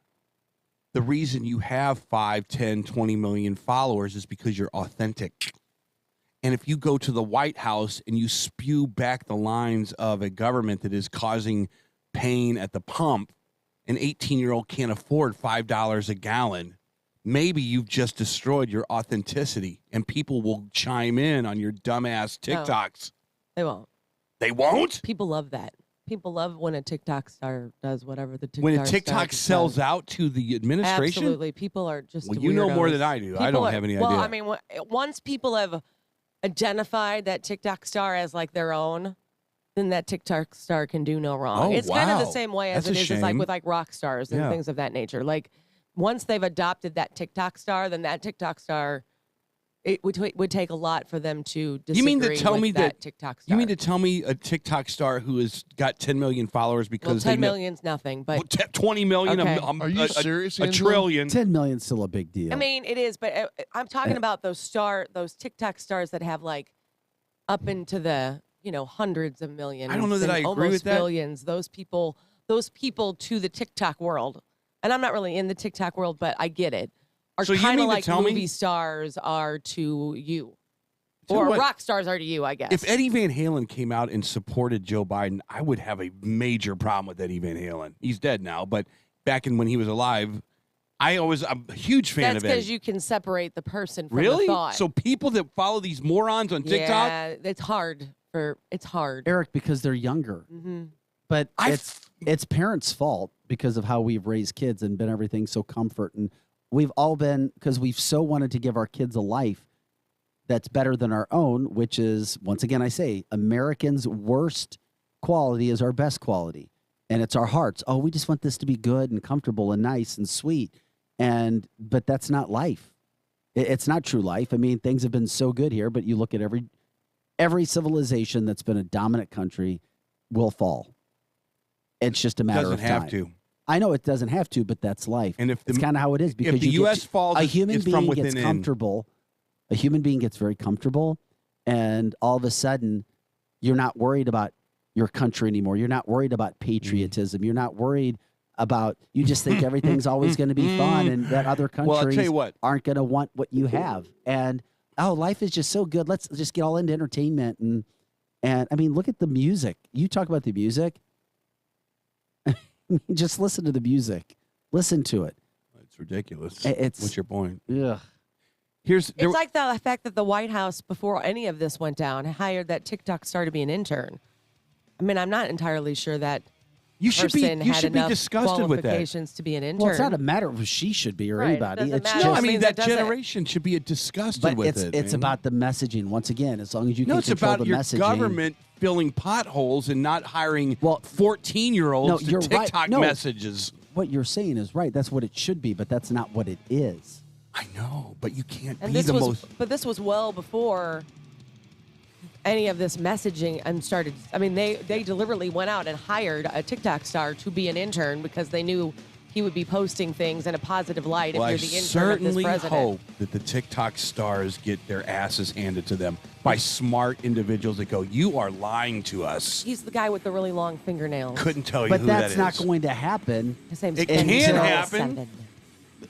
the reason you have 5, 10, 20 million followers is because you're authentic. And if you go to the White House and you spew back the lines of a government that is causing pain at the pump, an 18-year-old can't afford $5 a gallon, maybe you've just destroyed your authenticity, and people will chime in on your dumbass TikToks. No, they won't. They won't? People love that. People love when a TikTok star does whatever the TikTok When a star TikTok sells out to the administration? Absolutely. People are just Well, you know weirdos. more than I do. I don't have any idea. Well, I mean, once people have identified that TikTok star as like their own, then that TikTok star can do no wrong. Oh, it's kind of the wow. same way as That's it a is as like shame. with like rock stars and Yeah. things of that nature. Like once they've adopted that TikTok star, then that TikTok star, it would take a lot for them to disagree You mean to tell with me that TikTok star. You mean to tell me a TikTok star who has got 10 million followers because well, 10 they million's nothing, but 20 million? Okay. Are you serious, A Angela? trillion. 10 million's still a big deal. I mean, it is, but I'm talking about those TikTok stars that have like up into the, hundreds of millions. I don't know that and I agree almost with that. billions. Those people to the TikTok world, and I'm not really in the TikTok world, but I get it, are So you kind mean of to like tell me- movie stars are to you. Tell you Or what, rock stars are to you, I guess. If Eddie Van Halen came out and supported Joe Biden, I would have a major problem with Eddie Van Halen. He's dead now, but back when he was alive, I'm a huge fan That's of Eddie. because you can separate the person from Really? the thought. So people that follow these morons on TikTok, Yeah, it's hard. It's hard. Eric, because they're younger. Mm-hmm. But it's parents' fault because of how we've raised kids and been everything so comfort. And we've all been, because we've so wanted to give our kids a life that's better than our own, which is, once again, I say, Americans' worst quality is our best quality. And it's our hearts. Oh, we just want this to be good and comfortable and nice and sweet. But that's not life. It's not true life. I mean, things have been so good here, but you look at every civilization that's been a dominant country will fall. It's just a matter of time. doesn't have to. I know it doesn't have to, but that's life. And if it's kind of how it is, because the U.S. falls, a human it's being from gets within in. comfortable. A human being gets very comfortable, and all of a sudden, you're not worried about your country anymore. You're not worried about patriotism. You're not worried about. You just think everything's always going to be fun, and that other countries Well, I'll tell you what. aren't going to want what you have. And life is just so good. Let's just get all into entertainment and I mean, look at the music. You talk about the music. Just listen to the music. Listen to it. It's ridiculous. What's your point? Yeah. It's like the fact that the White House, before any of this went down, hired that TikTok star to be an intern. I mean, I'm not entirely sure that You should be enough disgusted with that. qualifications to be an intern. Well, it's not a matter of she should be or Right, it anybody. doesn't It's matter. just, No, I mean that doesn't- generation should be disgusted but with it's man. about the messaging. Once again, as long as you No, can it's control about the your messaging. government filling potholes and not hiring 14-year-olds to you're TikTok right. No, messages. What you're saying is right. That's what it should be, but that's not what it is. I know, but you can't And be this the was, most. but this was well before any of this messaging and started. I mean, they deliberately went out and hired a TikTok star to be an intern because they knew he would be posting things in a positive light Well, I if you're the intern of certainly this president. hope that the TikTok stars get their asses handed to them by smart individuals that go, "You are lying to us." He's the guy with the really long fingernails. Couldn't tell you But who that's that not is. going to happen. His name's It Ben can Joe happen. Seven.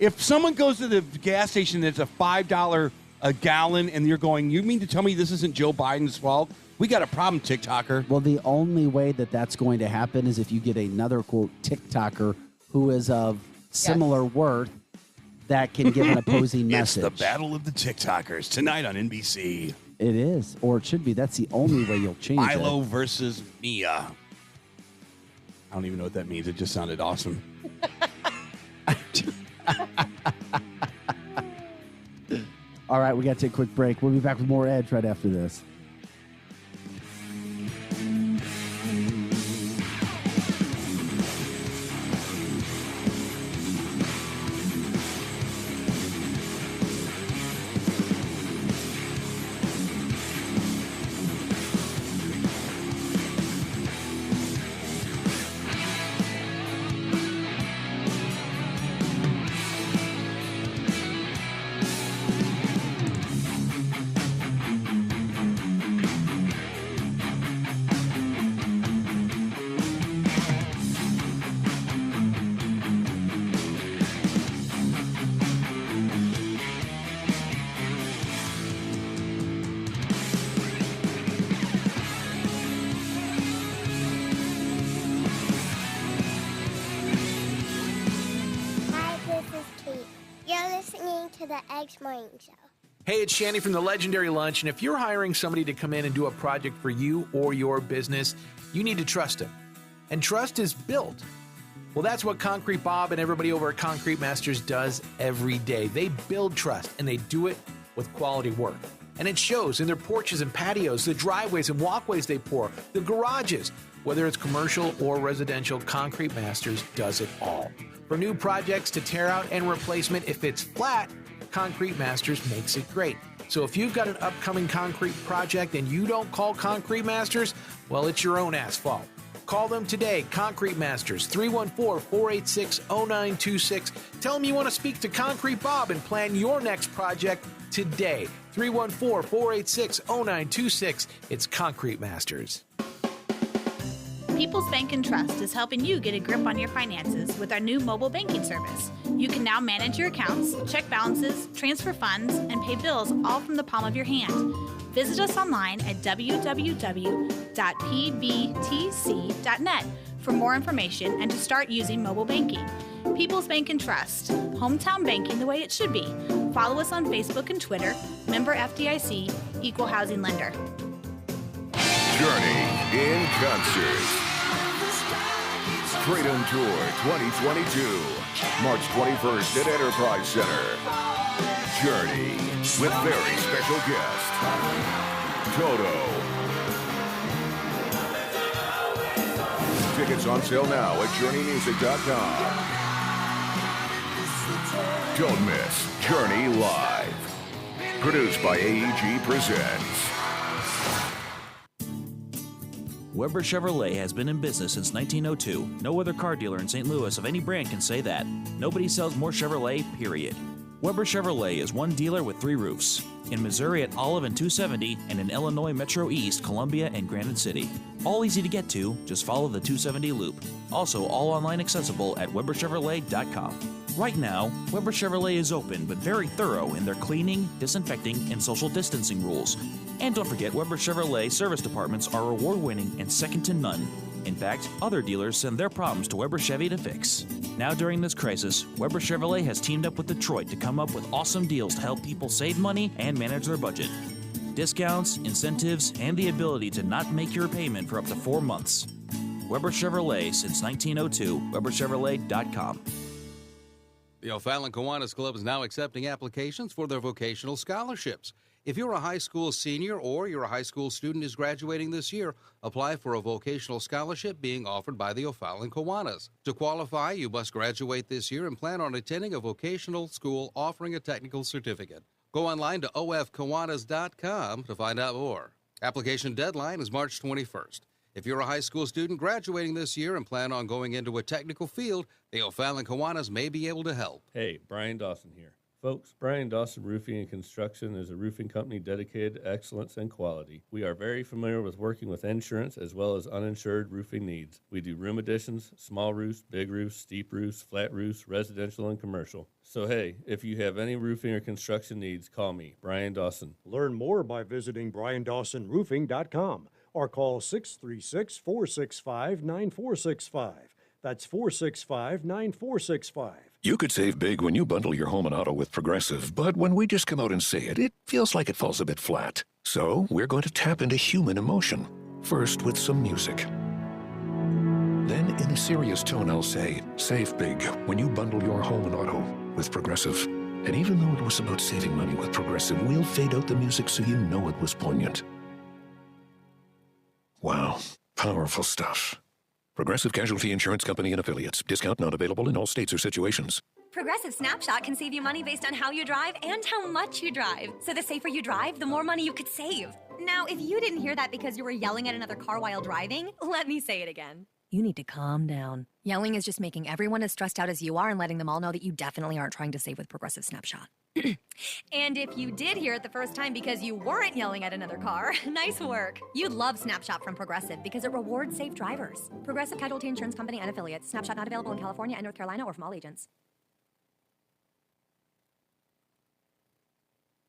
If someone goes to the gas station that's a $5 a gallon and you're going, you mean to tell me this isn't Joe Biden's fault? We got a problem, TikToker. Well, the only way that that's going to happen is if you get another, quote, TikToker who is of similar worth that can give an opposing It's message. the battle of the TikTokers tonight on NBC. It is, or it should be. That's the only way you'll change Milo it. versus Mia. I don't even know what that means. It just sounded awesome. All right, we got to take a quick break. We'll be back with more Edge right after this. Hi, this is Kate. You're listening to the Eggs Morning Show. Hey, it's Shanny from the Legendary Lunch, and if you're hiring somebody to come in and do a project for you or your business, you need to trust them. And trust is built. Well, that's what Concrete Bob and everybody over at Concrete Masters does every day. They build trust, and they do it with quality work. And it shows in their porches and patios, the driveways and walkways they pour, the garages. Whether it's commercial or residential, Concrete Masters does it all. For new projects to tear out and replacement, if it's flat, Concrete Masters makes it great. So if you've got an upcoming concrete project and you don't call Concrete Masters, well, it's your own ass fault. Call them today, Concrete Masters, 314-486-0926. Tell them you want to speak to Concrete Bob and plan your next project today. 314-486-0926. It's Concrete Masters. People's Bank and Trust is helping you get a grip on your finances with our new mobile banking service. You can now manage your accounts, check balances, transfer funds, and pay bills all from the palm of your hand. Visit us online at www.pbtc.net for more information and to start using mobile banking. People's Bank and Trust, hometown banking the way it should be. Follow us on Facebook and Twitter, member FDIC, equal housing lender. Journey in concert. Freedom Tour 2022, March 21st at Enterprise Center. Journey with very special guest, Toto. Tickets on sale now at JourneyMusic.com. Don't miss Journey Live. Produced by AEG Presents. Weber Chevrolet has been in business since 1902. No other car dealer in St. Louis of any brand can say that. Nobody sells more Chevrolet, period. Weber Chevrolet is one dealer with 3 roofs. In Missouri at Olive and 270, and in Illinois Metro East, Columbia, and Granite City. All easy to get to, just follow the 270 loop. Also, all online accessible at WeberChevrolet.com. Right now, Weber Chevrolet is open but very thorough in their cleaning, disinfecting, and social distancing rules. And don't forget, Weber Chevrolet service departments are award-winning and second to none. In fact, other dealers send their problems to Weber Chevy to fix. Now during this crisis, Weber Chevrolet has teamed up with Detroit to come up with awesome deals to help people save money and manage their budget. Discounts, incentives, and the ability to not make your payment for up to 4 months. Weber Chevrolet since 1902, WeberChevrolet.com. The O'Fallon Kiwanis Club is now accepting applications for their vocational scholarships. If you're a high school senior or you're a high school student who's graduating this year, apply for a vocational scholarship being offered by the O'Fallon Kiwanis. To qualify, you must graduate this year and plan on attending a vocational school offering a technical certificate. Go online to ofkiwanis.com to find out more. Application deadline is March 21st. If you're a high school student graduating this year and plan on going into a technical field, the O'Fallon Kiwanis may be able to help. Hey, Brian Dawson here. Folks, Brian Dawson Roofing and Construction is a roofing company dedicated to excellence and quality. We are very familiar with working with insurance as well as uninsured roofing needs. We do room additions, small roofs, big roofs, steep roofs, flat roofs, residential and commercial. So hey, if you have any roofing or construction needs, call me, Brian Dawson. Learn more by visiting BrianDawsonRoofing.com or call 636-465-9465. That's 465-9465. You could save big when you bundle your home and auto with Progressive, but when we just come out and say it, it feels like it falls a bit flat. So we're going to tap into human emotion, first with some music. Then in a serious tone, I'll say, save big when you bundle your home and auto with Progressive. And even though it was about saving money with Progressive, we'll fade out the music so you know it was poignant. Wow, powerful stuff. Progressive Casualty Insurance Company and Affiliates. Discount not available in all states or situations. Progressive Snapshot can save you money based on how you drive and how much you drive. So the safer you drive, the more money you could save. Now, if you didn't hear that because you were yelling at another car while driving, let me say it again. You need to calm down. Yelling is just making everyone as stressed out as you are and letting them all know that you definitely aren't trying to save with Progressive Snapshot. And if you did hear it the first time because you weren't yelling at another car, nice work. You'd love Snapshot from Progressive because it rewards safe drivers. Progressive Casualty Insurance Company and Affiliates. Snapshot not available in California and North Carolina or from all agents.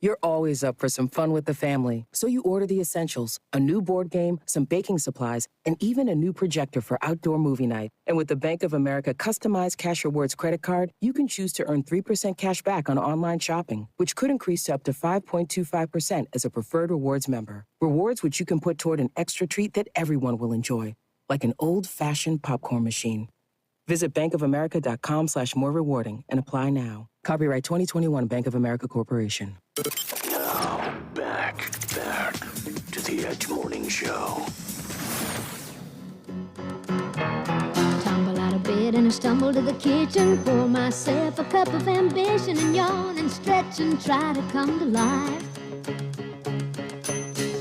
You're always up for some fun with the family, so you order the essentials, a new board game, some baking supplies, and even a new projector for outdoor movie night. And with the Bank of America customized Cash Rewards credit card, you can choose to earn 3% cash back on online shopping, which could increase to up to 5.25% as a preferred rewards member. Rewards which you can put toward an extra treat that everyone will enjoy, like an old-fashioned popcorn machine. Visit bankofamerica.com/more rewarding and apply now. Copyright 2021 Bank of America Corporation. Now, back to the Edge Morning Show. Tumble out of bed and I stumble to the kitchen, pour myself a cup of ambition and yawn and stretch and try to come to life.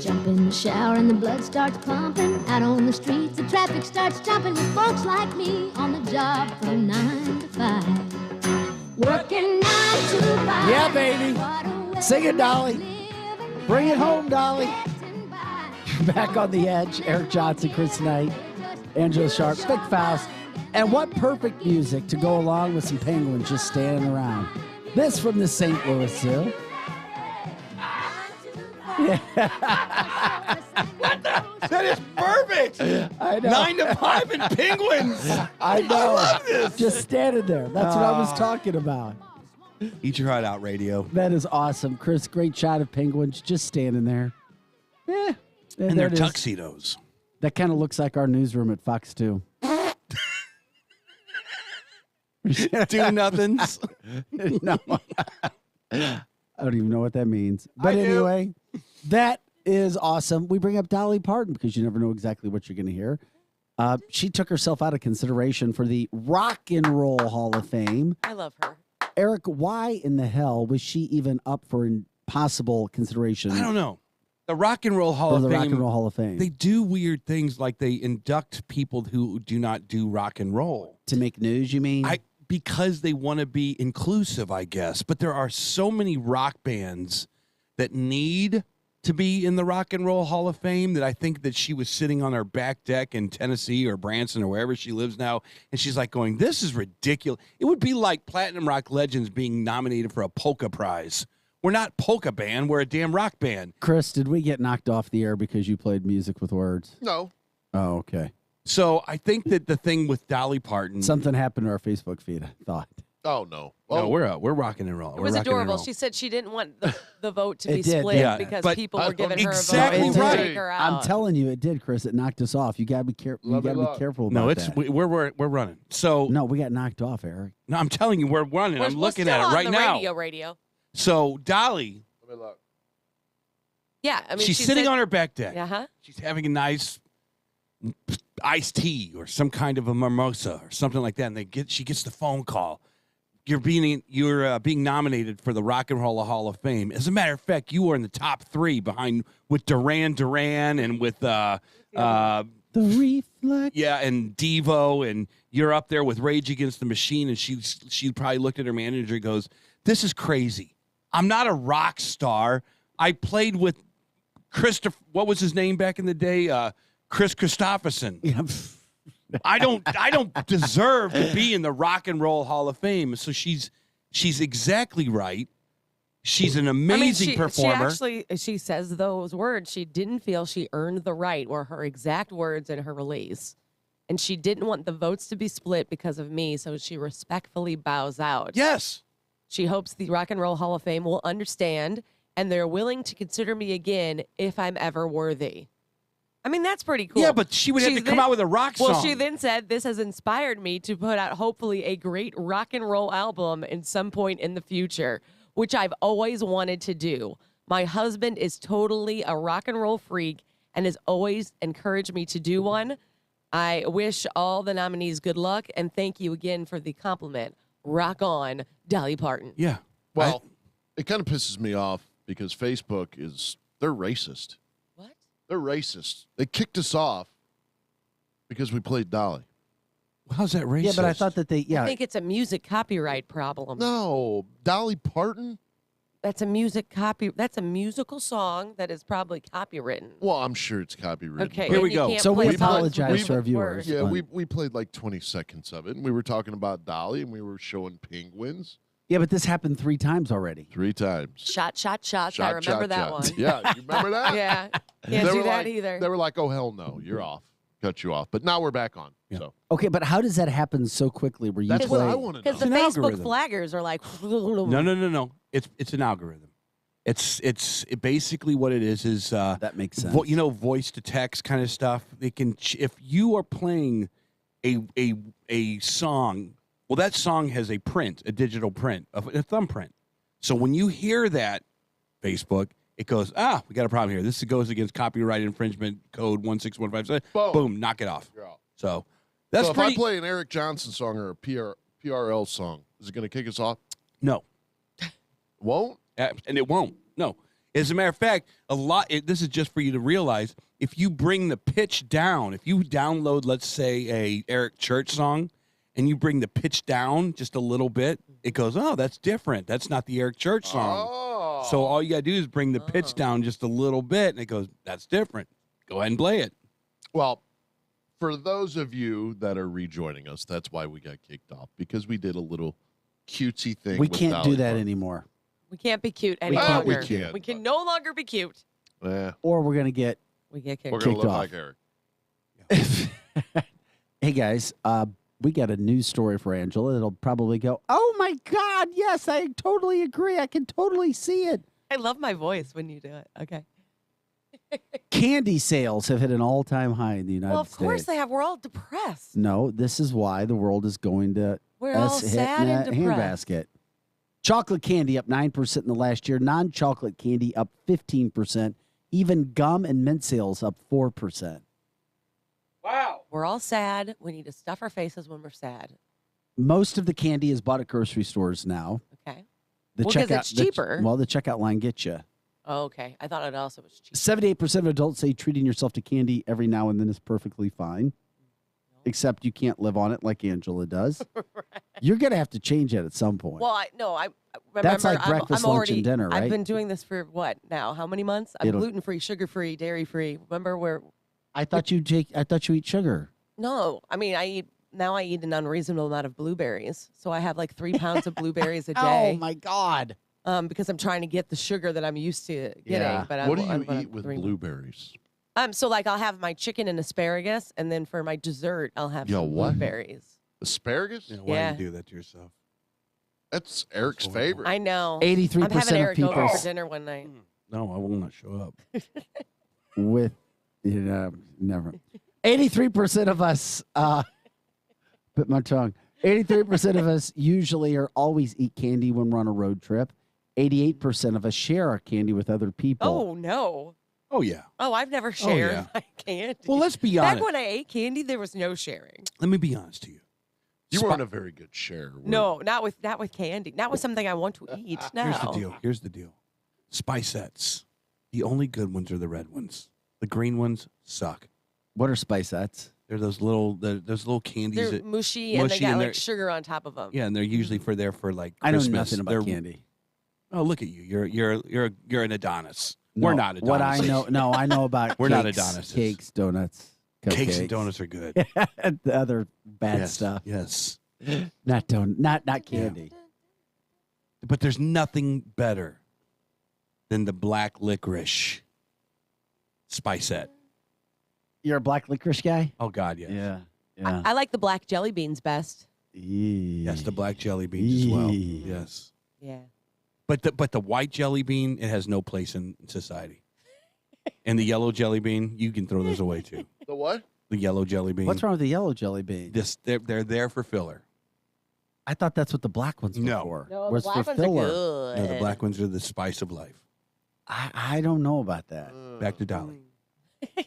Jump in the shower and the blood starts pumping. Out on the streets the traffic starts jumping with folks like me on the job from 9 to 5. Working 9 to 5. Yeah, baby. Sing it, Dolly. Bring it home, Dolly. Back on the Edge. Eric Johnson, Chris Knight. Angela Sharp, Vic Faust. And what perfect music to go along with some penguins just standing around. This from the St. Louis Zoo. That is perfect. I know. 9 to 5 and penguins. I know. I love this. Just standing there. That's what I was talking about. Eat your heart out, radio. That is awesome. Chris, great shot of penguins just standing there. Yeah. And their tuxedos. That kind of looks like our newsroom at Fox 2. Do nothings. No. I don't even know what that means. But anyway, that is awesome. We bring up Dolly Parton because you never know exactly what you're going to hear. She took herself out of consideration for the Rock and Roll Hall of Fame. I love her. Eric, why in the hell was she even up for possible consideration? I don't know. The Rock and Roll Hall For of the Fame. Rock and Roll Hall of Fame. They do weird things like they induct people who do not do rock and roll. To make news, you mean? Because they want to be inclusive, I guess. But there are so many rock bands that need to be in the Rock and Roll Hall of Fame that I think that she was sitting on her back deck in Tennessee or Branson or wherever she lives now, and she's like going, this is ridiculous. It would be like Platinum Rock Legends being nominated for a polka prize. We're not polka band, we're a damn rock band. Chris, did we get knocked off the air because you played music with words? No. Oh, okay. So I think that the thing with Dolly Parton. Something happened to our Facebook feed, I thought. Oh, no. No, we're rocking and roll. It was adorable. She said she didn't want the vote to be It did, split yeah. because But people were giving exactly her a vote right. to take her out. I'm telling you, it did, Chris. It knocked us off. You got to be careful. You got to be careful about No, it's that. we're running. So No, we got knocked off, Eric. no, I'm telling you, we're running. I'm looking at it right now. Radio. So Dolly, Let me look. Yeah, I mean, she's she sitting said- on her back deck. Uh-huh. She's having a nice iced tea or some kind of a mimosa or something like that, and she gets the phone call. You're being nominated for the Rock and Roll Hall of Fame. As a matter of fact, you were in the top 3 behind with Duran Duran and with The Reflex. yeah, and Devo, and you're up there with Rage Against the Machine, and she probably looked at her manager and goes, "This is crazy. I'm not a rock star. I played with Christopher. What was his name back in the day? Chris Christopherson. Yeah. I don't deserve to be in the Rock and Roll Hall of Fame." So she's exactly right. She's an amazing performer. She says those words. She didn't feel she earned the right, were her exact words in her release. And she didn't want the votes to be split because of me, so she respectfully bows out. Yes. She hopes the Rock and Roll Hall of Fame will understand, and they're willing to consider me again if I'm ever worthy. I mean, that's pretty cool. Yeah, but she would have to come out with a rock Well, song. she then said, this has inspired me to put out, hopefully, a great rock and roll album in some point in the future, which I've always wanted to do. My husband is totally a rock and roll freak and has always encouraged me to do one. I wish all the nominees good luck, and thank you again for the compliment. Rock on, Dolly Parton. Yeah. Well, it kind of pisses me off because Facebook they're racist. What? They're racist. They kicked us off because we played Dolly. How's that racist? Yeah, but I thought that they, I think it's a music copyright problem. No, Dolly Parton? That's a musical song that is probably copywritten. Well, I'm sure it's copywritten. Okay, Here and we you go. can't So play we songs apologize with to our different viewers. words. Yeah, we played like 20 seconds of it, and we were talking about Dolly, and we were showing penguins. Yeah, but this happened 3 times already. 3 times. Shot, shot, shots. Shot, I remember shot, that shot. one. Yeah, you remember that? Yeah. They Can't do were that like- either. They were like, oh, hell no, you're off. Cut you off. But now we're back on. So Okay, but how does that happen so quickly where you That's what play? I want to know. Because the It's an Facebook algorithm. flaggers are like, No. It's an algorithm. It's basically what it is That makes sense. voice to text kind of stuff. They can if you are playing a song, well, that song has a digital print, a thumbprint. So when you hear that, Facebook, it goes, we got a problem here. This goes against copyright infringement code 16157. Boom, knock it off. You're out. So that's so if pretty. I play an Eric Johnson song or a PRL song, is it going to kick us off? No, Won't? and it won't. No. As a matter of fact, this is just for you to realize, if you bring the pitch down, if you download, let's say, a Eric Church song, and you bring the pitch down just a little bit, it goes, oh, that's different. That's not the Eric Church song. Oh. So all you got to do is bring the pitch down just a little bit, and it goes, that's different. Go ahead and play it. Well, for those of you that are rejoining us, that's why we got kicked off, because we did a little cutesy thing. We with can't Dolly do that Parton. anymore. We can't be cute any Well, longer. we can't, We can no longer be cute. Yeah. Or we're going to get We get kicked. We're going to kicked look off. like Eric. Hey, guys, we got a news story for Angela. It'll probably go, oh, my God, yes, I totally agree. I can totally see it. I love my voice when you do it. Okay. Candy sales have hit an all-time high in the United Well, States. of course they have. We're all depressed. No, this is why the world is going to We're all hit sad in and a depressed. handbasket. Chocolate candy up 9% in the last year. Non-chocolate candy up 15%. Even gum and mint sales up 4%. Wow. We're all sad. We need to stuff our faces when we're sad. Most of the candy is bought at grocery stores now. Okay. The Well, 'cause checkout, it's cheaper. the checkout line gets you. Oh, okay. I thought it also was cheap. 78% of adults say treating yourself to candy every now and then is perfectly fine. Except you can't live on it like Angela does. You're going to have to change that at some point. Well, I remember. That's like breakfast, I'm lunch, already, and dinner, right? I've been doing this for what now? How many months? I'm It'll- gluten-free, sugar-free, dairy-free. Remember where? I thought you eat sugar. No, I mean I eat an unreasonable amount of blueberries. So I have like 3 pounds of blueberries a day. Oh my God. Because I'm trying to get the sugar that I'm used to getting. Yeah. But What do I'm you eat with blueberries? So like I'll have my chicken and asparagus, and then for my dessert I'll have Yo, some what? blueberries. Asparagus? Why Yeah. do you do that to yourself? That's Eric's favorite. I know. 83% I'm having of Eric over people- for dinner one night. No, I will not show up. With, never. 83% of us, bit my tongue. 83% of us usually or always eat candy when we're on a road trip. 88% of us share our candy with other people. Oh no. Oh, yeah. Oh, I've never shared yeah. my candy. Well, let's be Back honest. when I ate candy, there was no sharing. Let me be honest to you. You weren't a very good sharer. were you? No, not with candy. Not with something I want to eat. No. Here's the deal. Spicettes. The only good ones are the red ones. The green ones suck. What are Spicettes? They're those little candies. They're that, mushy and they got they're- like sugar on top of them. Yeah, and they're usually for like I know Christmas. nothing about They're- candy. Oh, look at you. You're an Adonis. We're No, not Adonis. What I know, I know about We're cakes, not Adonis. Cakes, donuts, cupcakes. Cakes and donuts are good. The other bad Yes, stuff. Yes. Not candy. But there's nothing better than the black licorice Spicette. You're a black licorice guy? Oh, God, yes. Yeah. I like the black jelly beans best. Yes, the black jelly beans as well. Yes. Yeah. But the white jelly bean, it has no place in society. And the yellow jelly bean, you can throw those away too. The what? The yellow jelly bean. What's wrong with the yellow jelly bean? They're there for filler. I thought that's what the black ones were for. No, the was black for ones are filler. good. No, the black ones are the spice of life. I don't know about that. Back to Dolly. I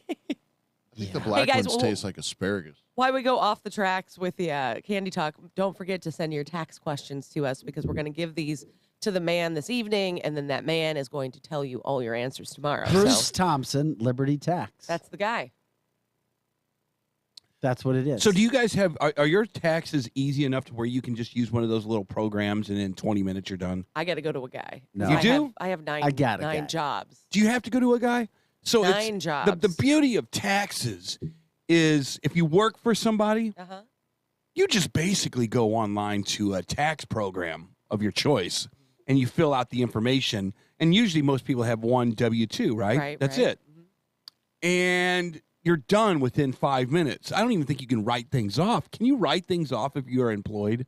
think the black guys, ones well- taste like asparagus. Why we go off the tracks with the candy talk, don't forget to send your tax questions to us because we're going to give these to the man this evening, and then that man is going to tell you all your answers tomorrow. Bruce So Thompson, Liberty Tax. that's the guy. That's what it is. So do you guys have, are your taxes easy enough to where you can just use one of those little programs and in 20 minutes you're done? I got to go to a guy. No. You I do? Have nine, I got a nine guy. jobs. Do you have to go to a guy? So 9 jobs. The beauty of taxes is if you work for somebody, Uh-huh. you just basically go online to a tax program of your choice and you fill out the information. And usually most people have one W-2, right? Right, That's right. it. And you're done within 5 minutes. I don't even think you can write things off. Can you write things off if you are employed?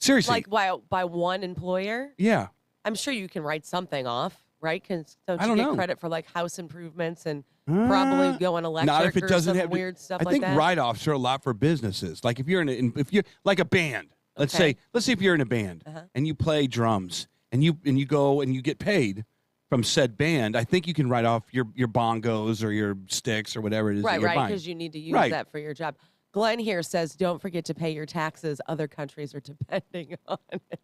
Seriously. Like by one employer? Yeah. I'm sure you can write something off, right? Because don't I you don't get know. credit for like house improvements and probably going electric Not if it or doesn't some have weird stuff I like think that? write-offs are a lot for businesses. Like if you're if you're like a band. Let's Okay. say if you're in a band Uh-huh. and you play drums and you go and you get paid from said band. I think you can write off your bongos or your sticks or whatever it is that Right, you're right, buying. because you need to use Right. that for your job. Glenn here says, don't forget to pay your taxes. Other countries are depending on it,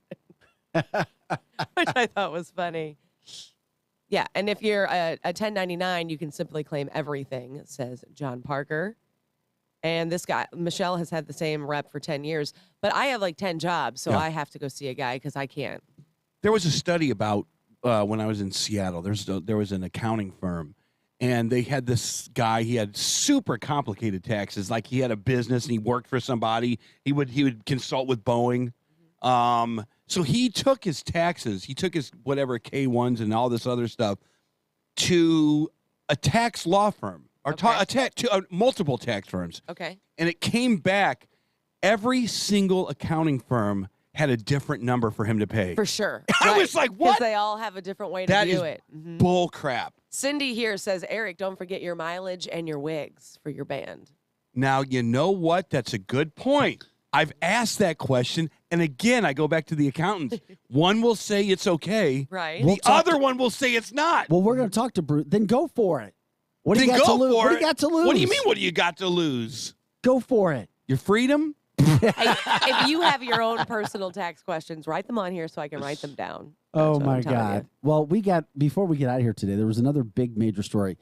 which I thought was funny. Yeah, and if you're a 1099, you can simply claim everything, says John Parker. And this guy, Michelle, has had the same rep for 10 years, but I have like 10 jobs, so Yeah. I have to go see a guy because I can't. There was a study about when I was in Seattle. There was an accounting firm, and they had this guy. He had super complicated taxes. Like he had a business and he worked for somebody. He would consult with Boeing. So he took his taxes. He took his whatever K-1s and all this other stuff to a tax law firm or multiple tax firms. Okay. And it came back. Every single accounting firm had a different number for him to pay. For sure. I was like, what? Because they all have a different way to That do is it. bull crap. Cindy here says, Eric, don't forget your mileage and your wigs for your band. Now, you know what? That's a good point. I've asked that question, and again, I go back to the accountants. One will say it's okay. Right. The other one will say it's not. Well, we're going to talk to Bruce. Then go for it. What do Then you got go to lose? for What do it. you got to lose? What do you mean, what do you got to lose? Go for it. Your freedom? Hey, if you have your own personal tax questions, write them on here so I can write them down. Oh, That's what my I'm telling God. you. Well, before we get out of here today, there was another big major story.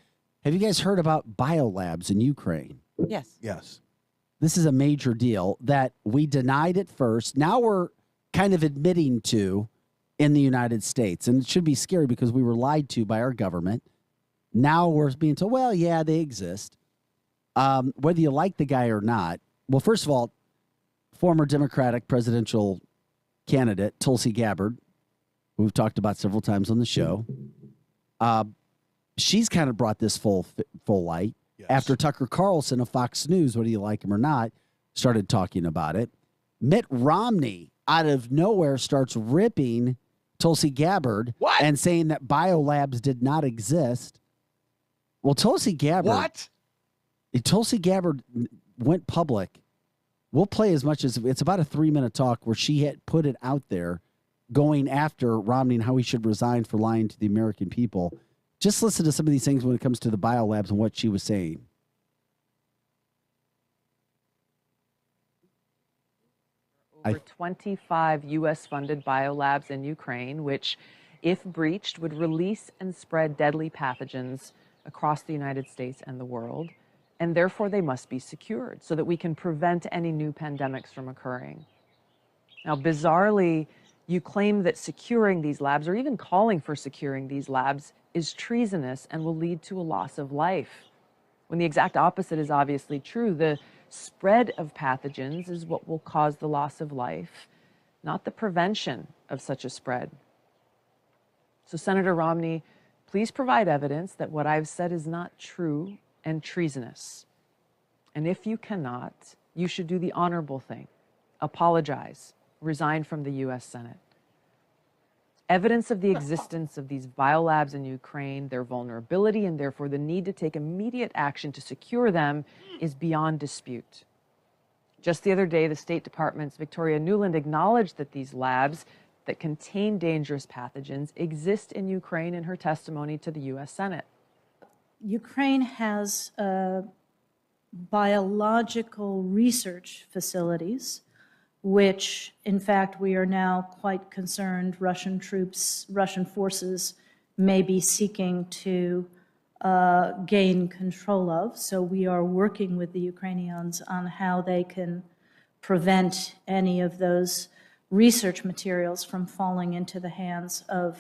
Have you guys heard about biolabs in Ukraine? Yes. Yes. This is a major deal that we denied at first. Now we're kind of admitting to in the United States. And it should be scary because we were lied to by our government. Now we're being told, well, yeah, they exist. Whether you like the guy or not. Well, first of all, former Democratic presidential candidate Tulsi Gabbard, who we've talked about several times on the show, she's kind of brought this full light. After Tucker Carlson of Fox News, whether you like him or not, started talking about it. Mitt Romney, out of nowhere, starts ripping Tulsi Gabbard and saying that biolabs did not exist. Well, Tulsi Gabbard went public. We'll play as much as it's about a 3-minute talk where she had put it out there going after Romney and how he should resign for lying to the American people. Just listen to some of these things when it comes to the biolabs and what she was saying. Over 25 U.S.-funded biolabs in Ukraine, which, if breached, would release and spread deadly pathogens across the United States and the world. And therefore, they must be secured so that we can prevent any new pandemics from occurring. Now, bizarrely, you claim that securing these labs, or even calling for securing these labs, is treasonous and will lead to a loss of life, when the exact opposite is obviously true. The spread of pathogens is what will cause the loss of life, not the prevention of such a spread. So, Senator Romney, please provide evidence that what I've said is not true and treasonous. And if you cannot, you should do the honorable thing: apologize, resign from the U.S. Senate. Evidence of the existence of these biolabs in Ukraine, their vulnerability, and therefore the need to take immediate action to secure them is beyond dispute. Just the other day, the State Department's Victoria Nuland acknowledged that these labs that contain dangerous pathogens exist in Ukraine in her testimony to the U.S. Senate. Ukraine has biological research facilities, which, in fact, we are now quite concerned Russian forces may be seeking to gain control of. So we are working with the Ukrainians on how they can prevent any of those research materials from falling into the hands of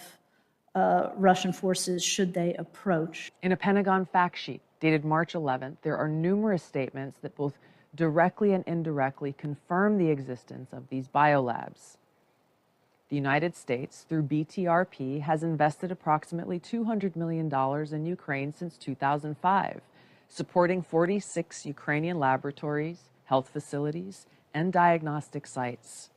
Russian forces should they approach. In a Pentagon fact sheet dated March 11th, there are numerous statements that both directly and indirectly confirm the existence of these biolabs. The United States, through BTRP, has invested approximately $200 million in Ukraine since 2005, supporting 46 Ukrainian laboratories, health facilities, and diagnostic sites.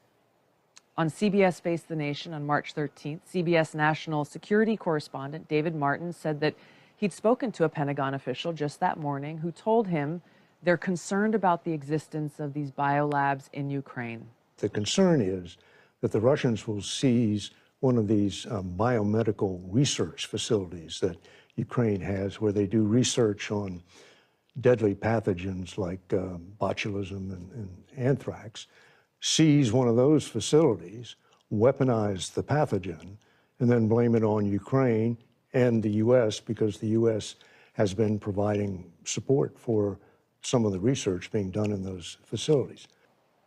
On CBS Face the Nation on March 13th, CBS national security correspondent David Martin said that he'd spoken to a Pentagon official just that morning who told him they're concerned about the existence of these biolabs in Ukraine. The concern is that the Russians will seize one of these biomedical research facilities that Ukraine has, where they do research on deadly pathogens like botulism and anthrax, seize one of those facilities, weaponize the pathogen, and then blame it on Ukraine and the U.S. because the U.S. has been providing support for some of the research being done in those facilities.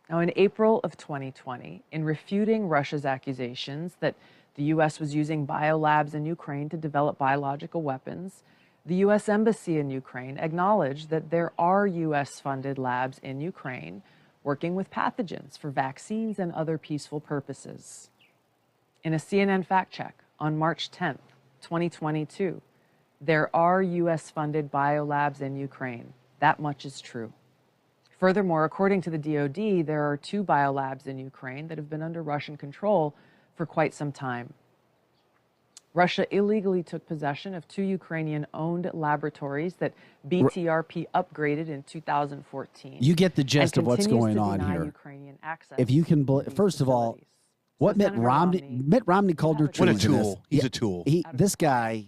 Now, in April of 2020, in refuting Russia's accusations that the U.S. was using biolabs in Ukraine to develop biological weapons, The U.S. Embassy in Ukraine acknowledged that there are U.S.-funded labs in Ukraine working with pathogens for vaccines and other peaceful purposes. In a CNN fact check on March 10th, 2022, there are U.S.-funded biolabs in Ukraine. That much is true. Furthermore, according to the DoD, there are 2 biolabs in Ukraine that have been under Russian control for quite some time. Russia illegally took possession of 2 Ukrainian-owned laboratories that BTRP upgraded in 2014. You get the gist of what's going on here. If you can, first of all, what Mitt Romney called her What a tool. He's a tool. This guy.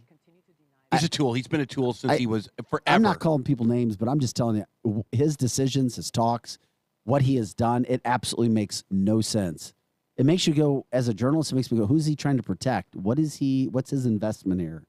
He's a tool. He's been a tool since he was forever. I'm not calling people names, but I'm just telling you, his decisions, his talks, what he has done, it absolutely makes no sense. It makes you go, as a journalist, it makes me go, who's he trying to protect? What's his investment here?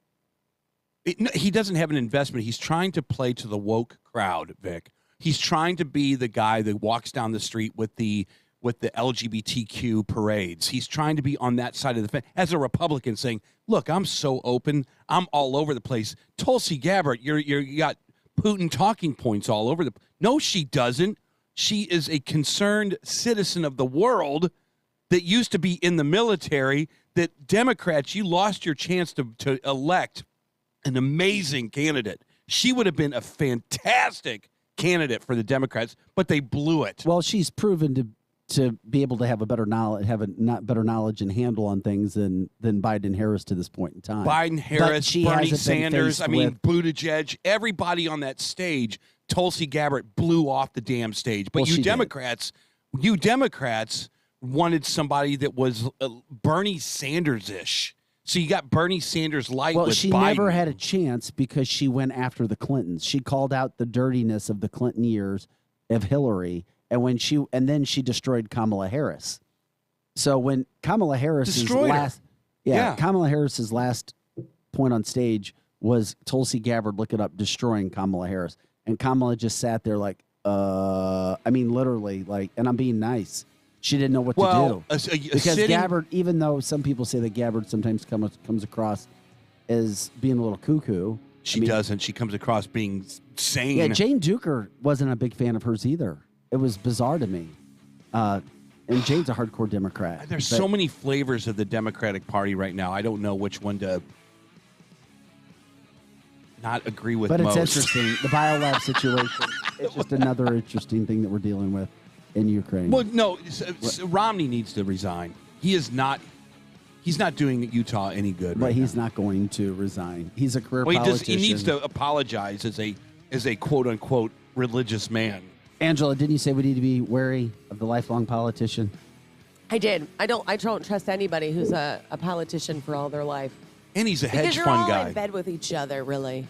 He doesn't have an investment. He's trying to play to the woke crowd, Vic. He's trying to be the guy that walks down the street with the LGBTQ parades. He's trying to be on that side of the fence as a Republican, saying, look, I'm so open. I'm all over the place. Tulsi Gabbard, you got Putin talking points all over the. No, she doesn't. She is a concerned citizen of the world that used to be in the military. That Democrats, you lost your chance to elect an amazing candidate. She would have been a fantastic candidate for the Democrats, but they blew it. Well, she's proven to be able to have a better knowledge, better knowledge and handle on things than Biden Harris to this point in time. Biden Harris, Bernie Sanders, Buttigieg, everybody on that stage. Tulsi Gabbard blew off the damn stage. But you Democrats wanted somebody that was Bernie Sanders-ish. So you got Bernie Sanders light with Biden. Well, she never had a chance because she went after the Clintons. She called out the dirtiness of the Clinton years of Hillary. And then she destroyed Kamala Harris. So when Kamala Harris's Kamala Harris's last point on stage was Tulsi Gabbard, look it up, destroying Kamala Harris. And Kamala just sat there like, literally, and I'm being nice. She didn't know what to do. Because Gabbard, even though some people say that Gabbard sometimes comes across as being a little cuckoo. She doesn't. She comes across being sane. Yeah, Jane Duker wasn't a big fan of hers either. It was bizarre to me. And Jane's a hardcore Democrat. There's so many flavors of the Democratic Party right now. I don't know which one to not agree with most. But it's interesting. The biolab situation is just another interesting thing that we're dealing with in Ukraine. Well, no, Romney needs to resign. He's not doing Utah any good. But he's not going to resign. He's a career politician. He needs to apologize as a quote-unquote religious man. Angela, didn't you say we need to be wary of the lifelong politician? I did. I don't trust anybody who's a politician for all their life. And he's a hedge fund guy. Because you're all in bed with each other, really.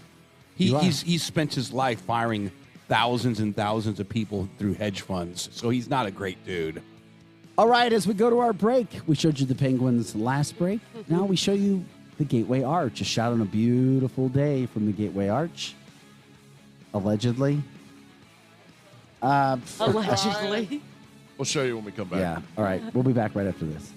He's spent his life firing thousands and thousands of people through hedge funds, so he's not a great dude. All right, as we go to our break, we showed you the Penguins' last break. Now we show you the Gateway Arch, a shot on a beautiful day from the Gateway Arch. Allegedly. Allegedly. We'll show you when we come back. Yeah. All right. We'll be back right after this.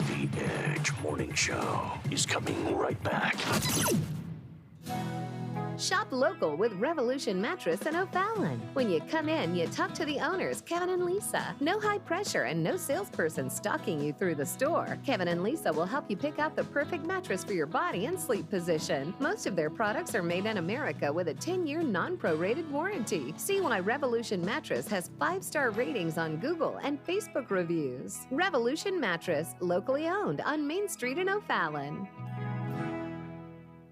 The Edge Morning Show is coming right back. Shop local with Revolution Mattress and O'Fallon. When you come in, you talk to the owners, Kevin and Lisa. No high pressure and no salesperson stalking you through the store. Kevin and Lisa will help you pick out the perfect mattress for your body and sleep position. Most of their products are made in America with a 10-year non-prorated warranty. See why Revolution Mattress has 5-star ratings on Google and Facebook reviews. Revolution Mattress, locally owned on Main Street in O'Fallon.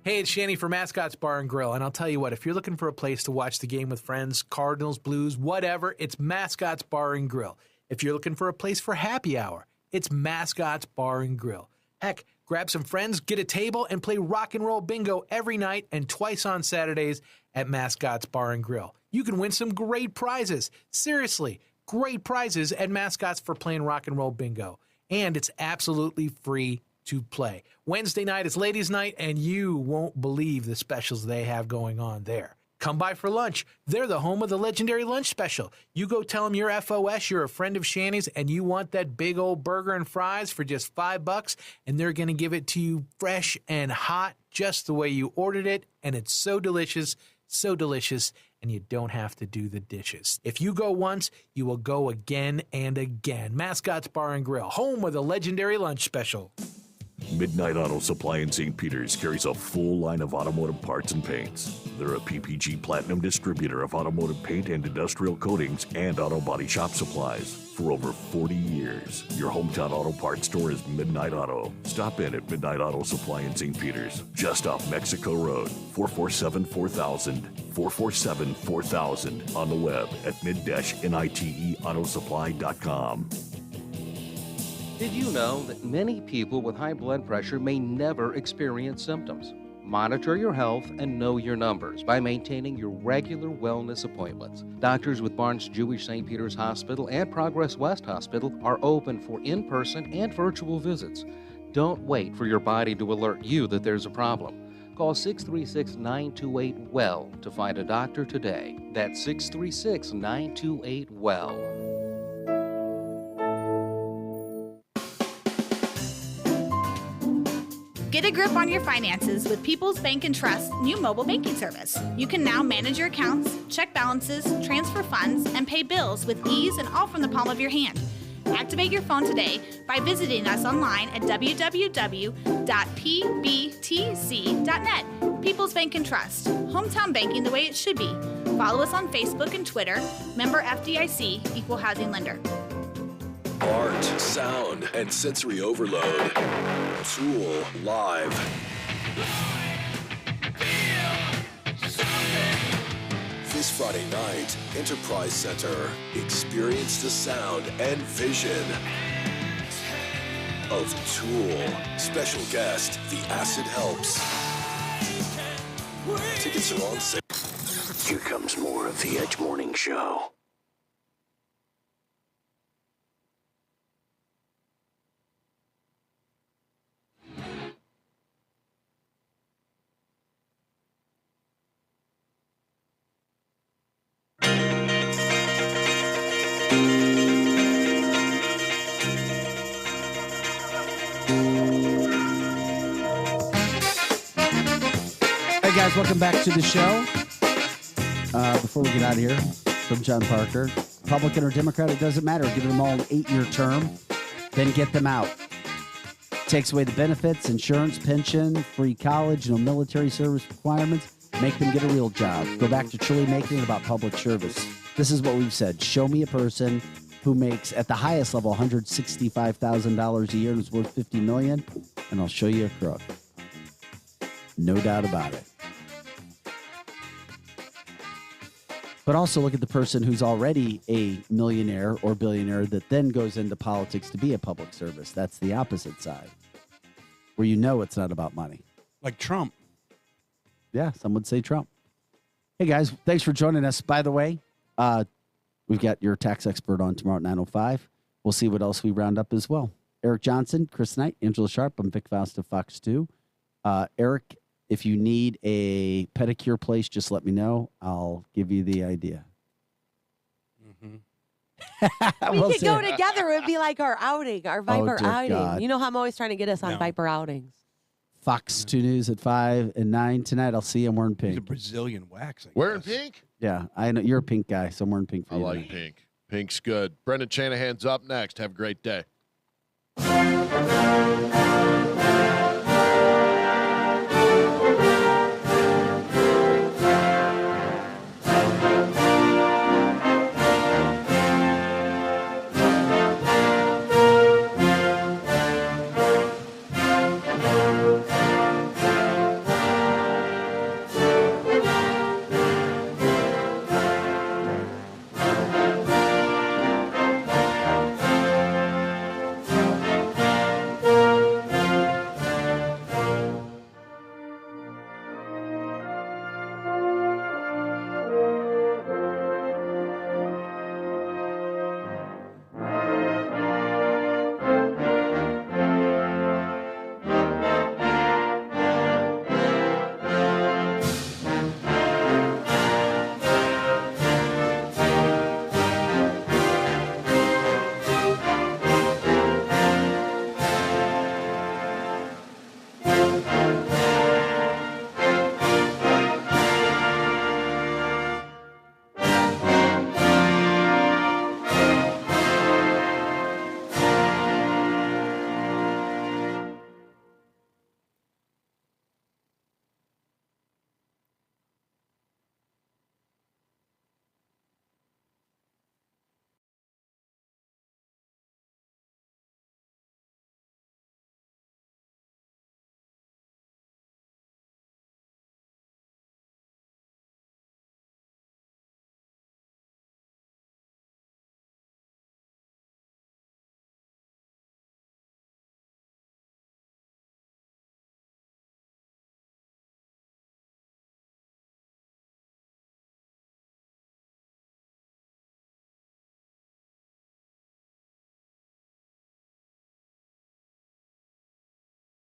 Hey, it's Shanny from Mascots Bar and Grill, and I'll tell you what, if you're looking for a place to watch the game with friends, Cardinals, Blues, whatever, it's Mascots Bar and Grill. If you're looking for a place for happy hour, it's Mascots Bar and Grill. Heck, grab some friends, get a table, and play rock and roll bingo every night and twice on Saturdays at Mascots Bar and Grill. You can win some great prizes. Seriously, great prizes at Mascots for playing rock and roll bingo. And it's absolutely free to play. Wednesday night is ladies' night, and you won't believe the specials they have going on there. Come by for lunch. They're the home of the legendary lunch special. You go tell them you're FOS, you're a friend of Shanny's, and you want that big old burger and fries for just $5, and they're going to give it to you fresh and hot, just the way you ordered it, and it's so delicious, and you don't have to do the dishes. If you go once, you will go again and again. Mascot's Bar and Grill, home of the legendary lunch special. Midnight Auto Supply in St. Peter's carries a full line of automotive parts and paints. They're a PPG Platinum distributor of automotive paint and industrial coatings and auto body shop supplies. For over 40 years, your hometown auto parts store is Midnight Auto. Stop in at Midnight Auto Supply in St. Peter's, just off Mexico Road, 447-4000, 447-4000, on the web at mid-niteautosupply.com. Did you know that many people with high blood pressure may never experience symptoms? Monitor your health and know your numbers by maintaining your regular wellness appointments. Doctors with Barnes Jewish St. Peter's Hospital and Progress West Hospital are open for in-person and virtual visits. Don't wait for your body to alert you that there's a problem. Call 636-928-WELL to find a doctor today. That's 636-928-WELL. Get a grip on your finances with People's Bank and Trust's new mobile banking service. You can now manage your accounts, check balances, transfer funds, and pay bills with ease and all from the palm of your hand. Activate your phone today by visiting us online at www.pbtc.net. People's Bank and Trust. Hometown banking the way it should be. Follow us on Facebook and Twitter. Member FDIC, Equal Housing Lender. Art, sound, and sensory overload. Tool Live. This Friday night, Enterprise Center. Experience the sound and vision of Tool. Special guest, The Acid Helps. Tickets are on sale. Here comes more of the Edge Morning Show. Hey guys, welcome back to the show. Before we get out of here, from John Parker, Republican or Democrat, it doesn't matter. Give them all an 8-year term, then get them out. Takes away the benefits, insurance, pension, free college, military service requirements. Make them get a real job. Go back to truly making it about public service. This is what we've said. Show me a person who makes, at the highest level, $165,000 a year and is worth $50 million, and I'll show you a crook. No doubt about it. But also look at the person who's already a millionaire or billionaire that then goes into politics to be a public service. That's the opposite side, where you know it's not about money. Like Trump. Yeah, some would say Trump. Hey, guys, thanks for joining us. By the way, we've got your tax expert on tomorrow at 9:05. We'll see what else we round up as well. Eric Johnson, Chris Knight, Angela Sharp. I'm Vic Faust of Fox 2. Eric, if you need a pedicure place, just let me know. I'll give you the idea. We could go together. It would be like our outing, our Viper outing. God. You know how I'm always trying to get us on Viper outings. Fox 2 News at 5 and 9 tonight. I'll see you. I'm wearing pink. He's a Brazilian wax. Wearing pink? Yeah, I know. You're a pink guy, so I'm wearing pink for I you. like pink. Pink's good. Brendan Shanahan's up next. Have a great day.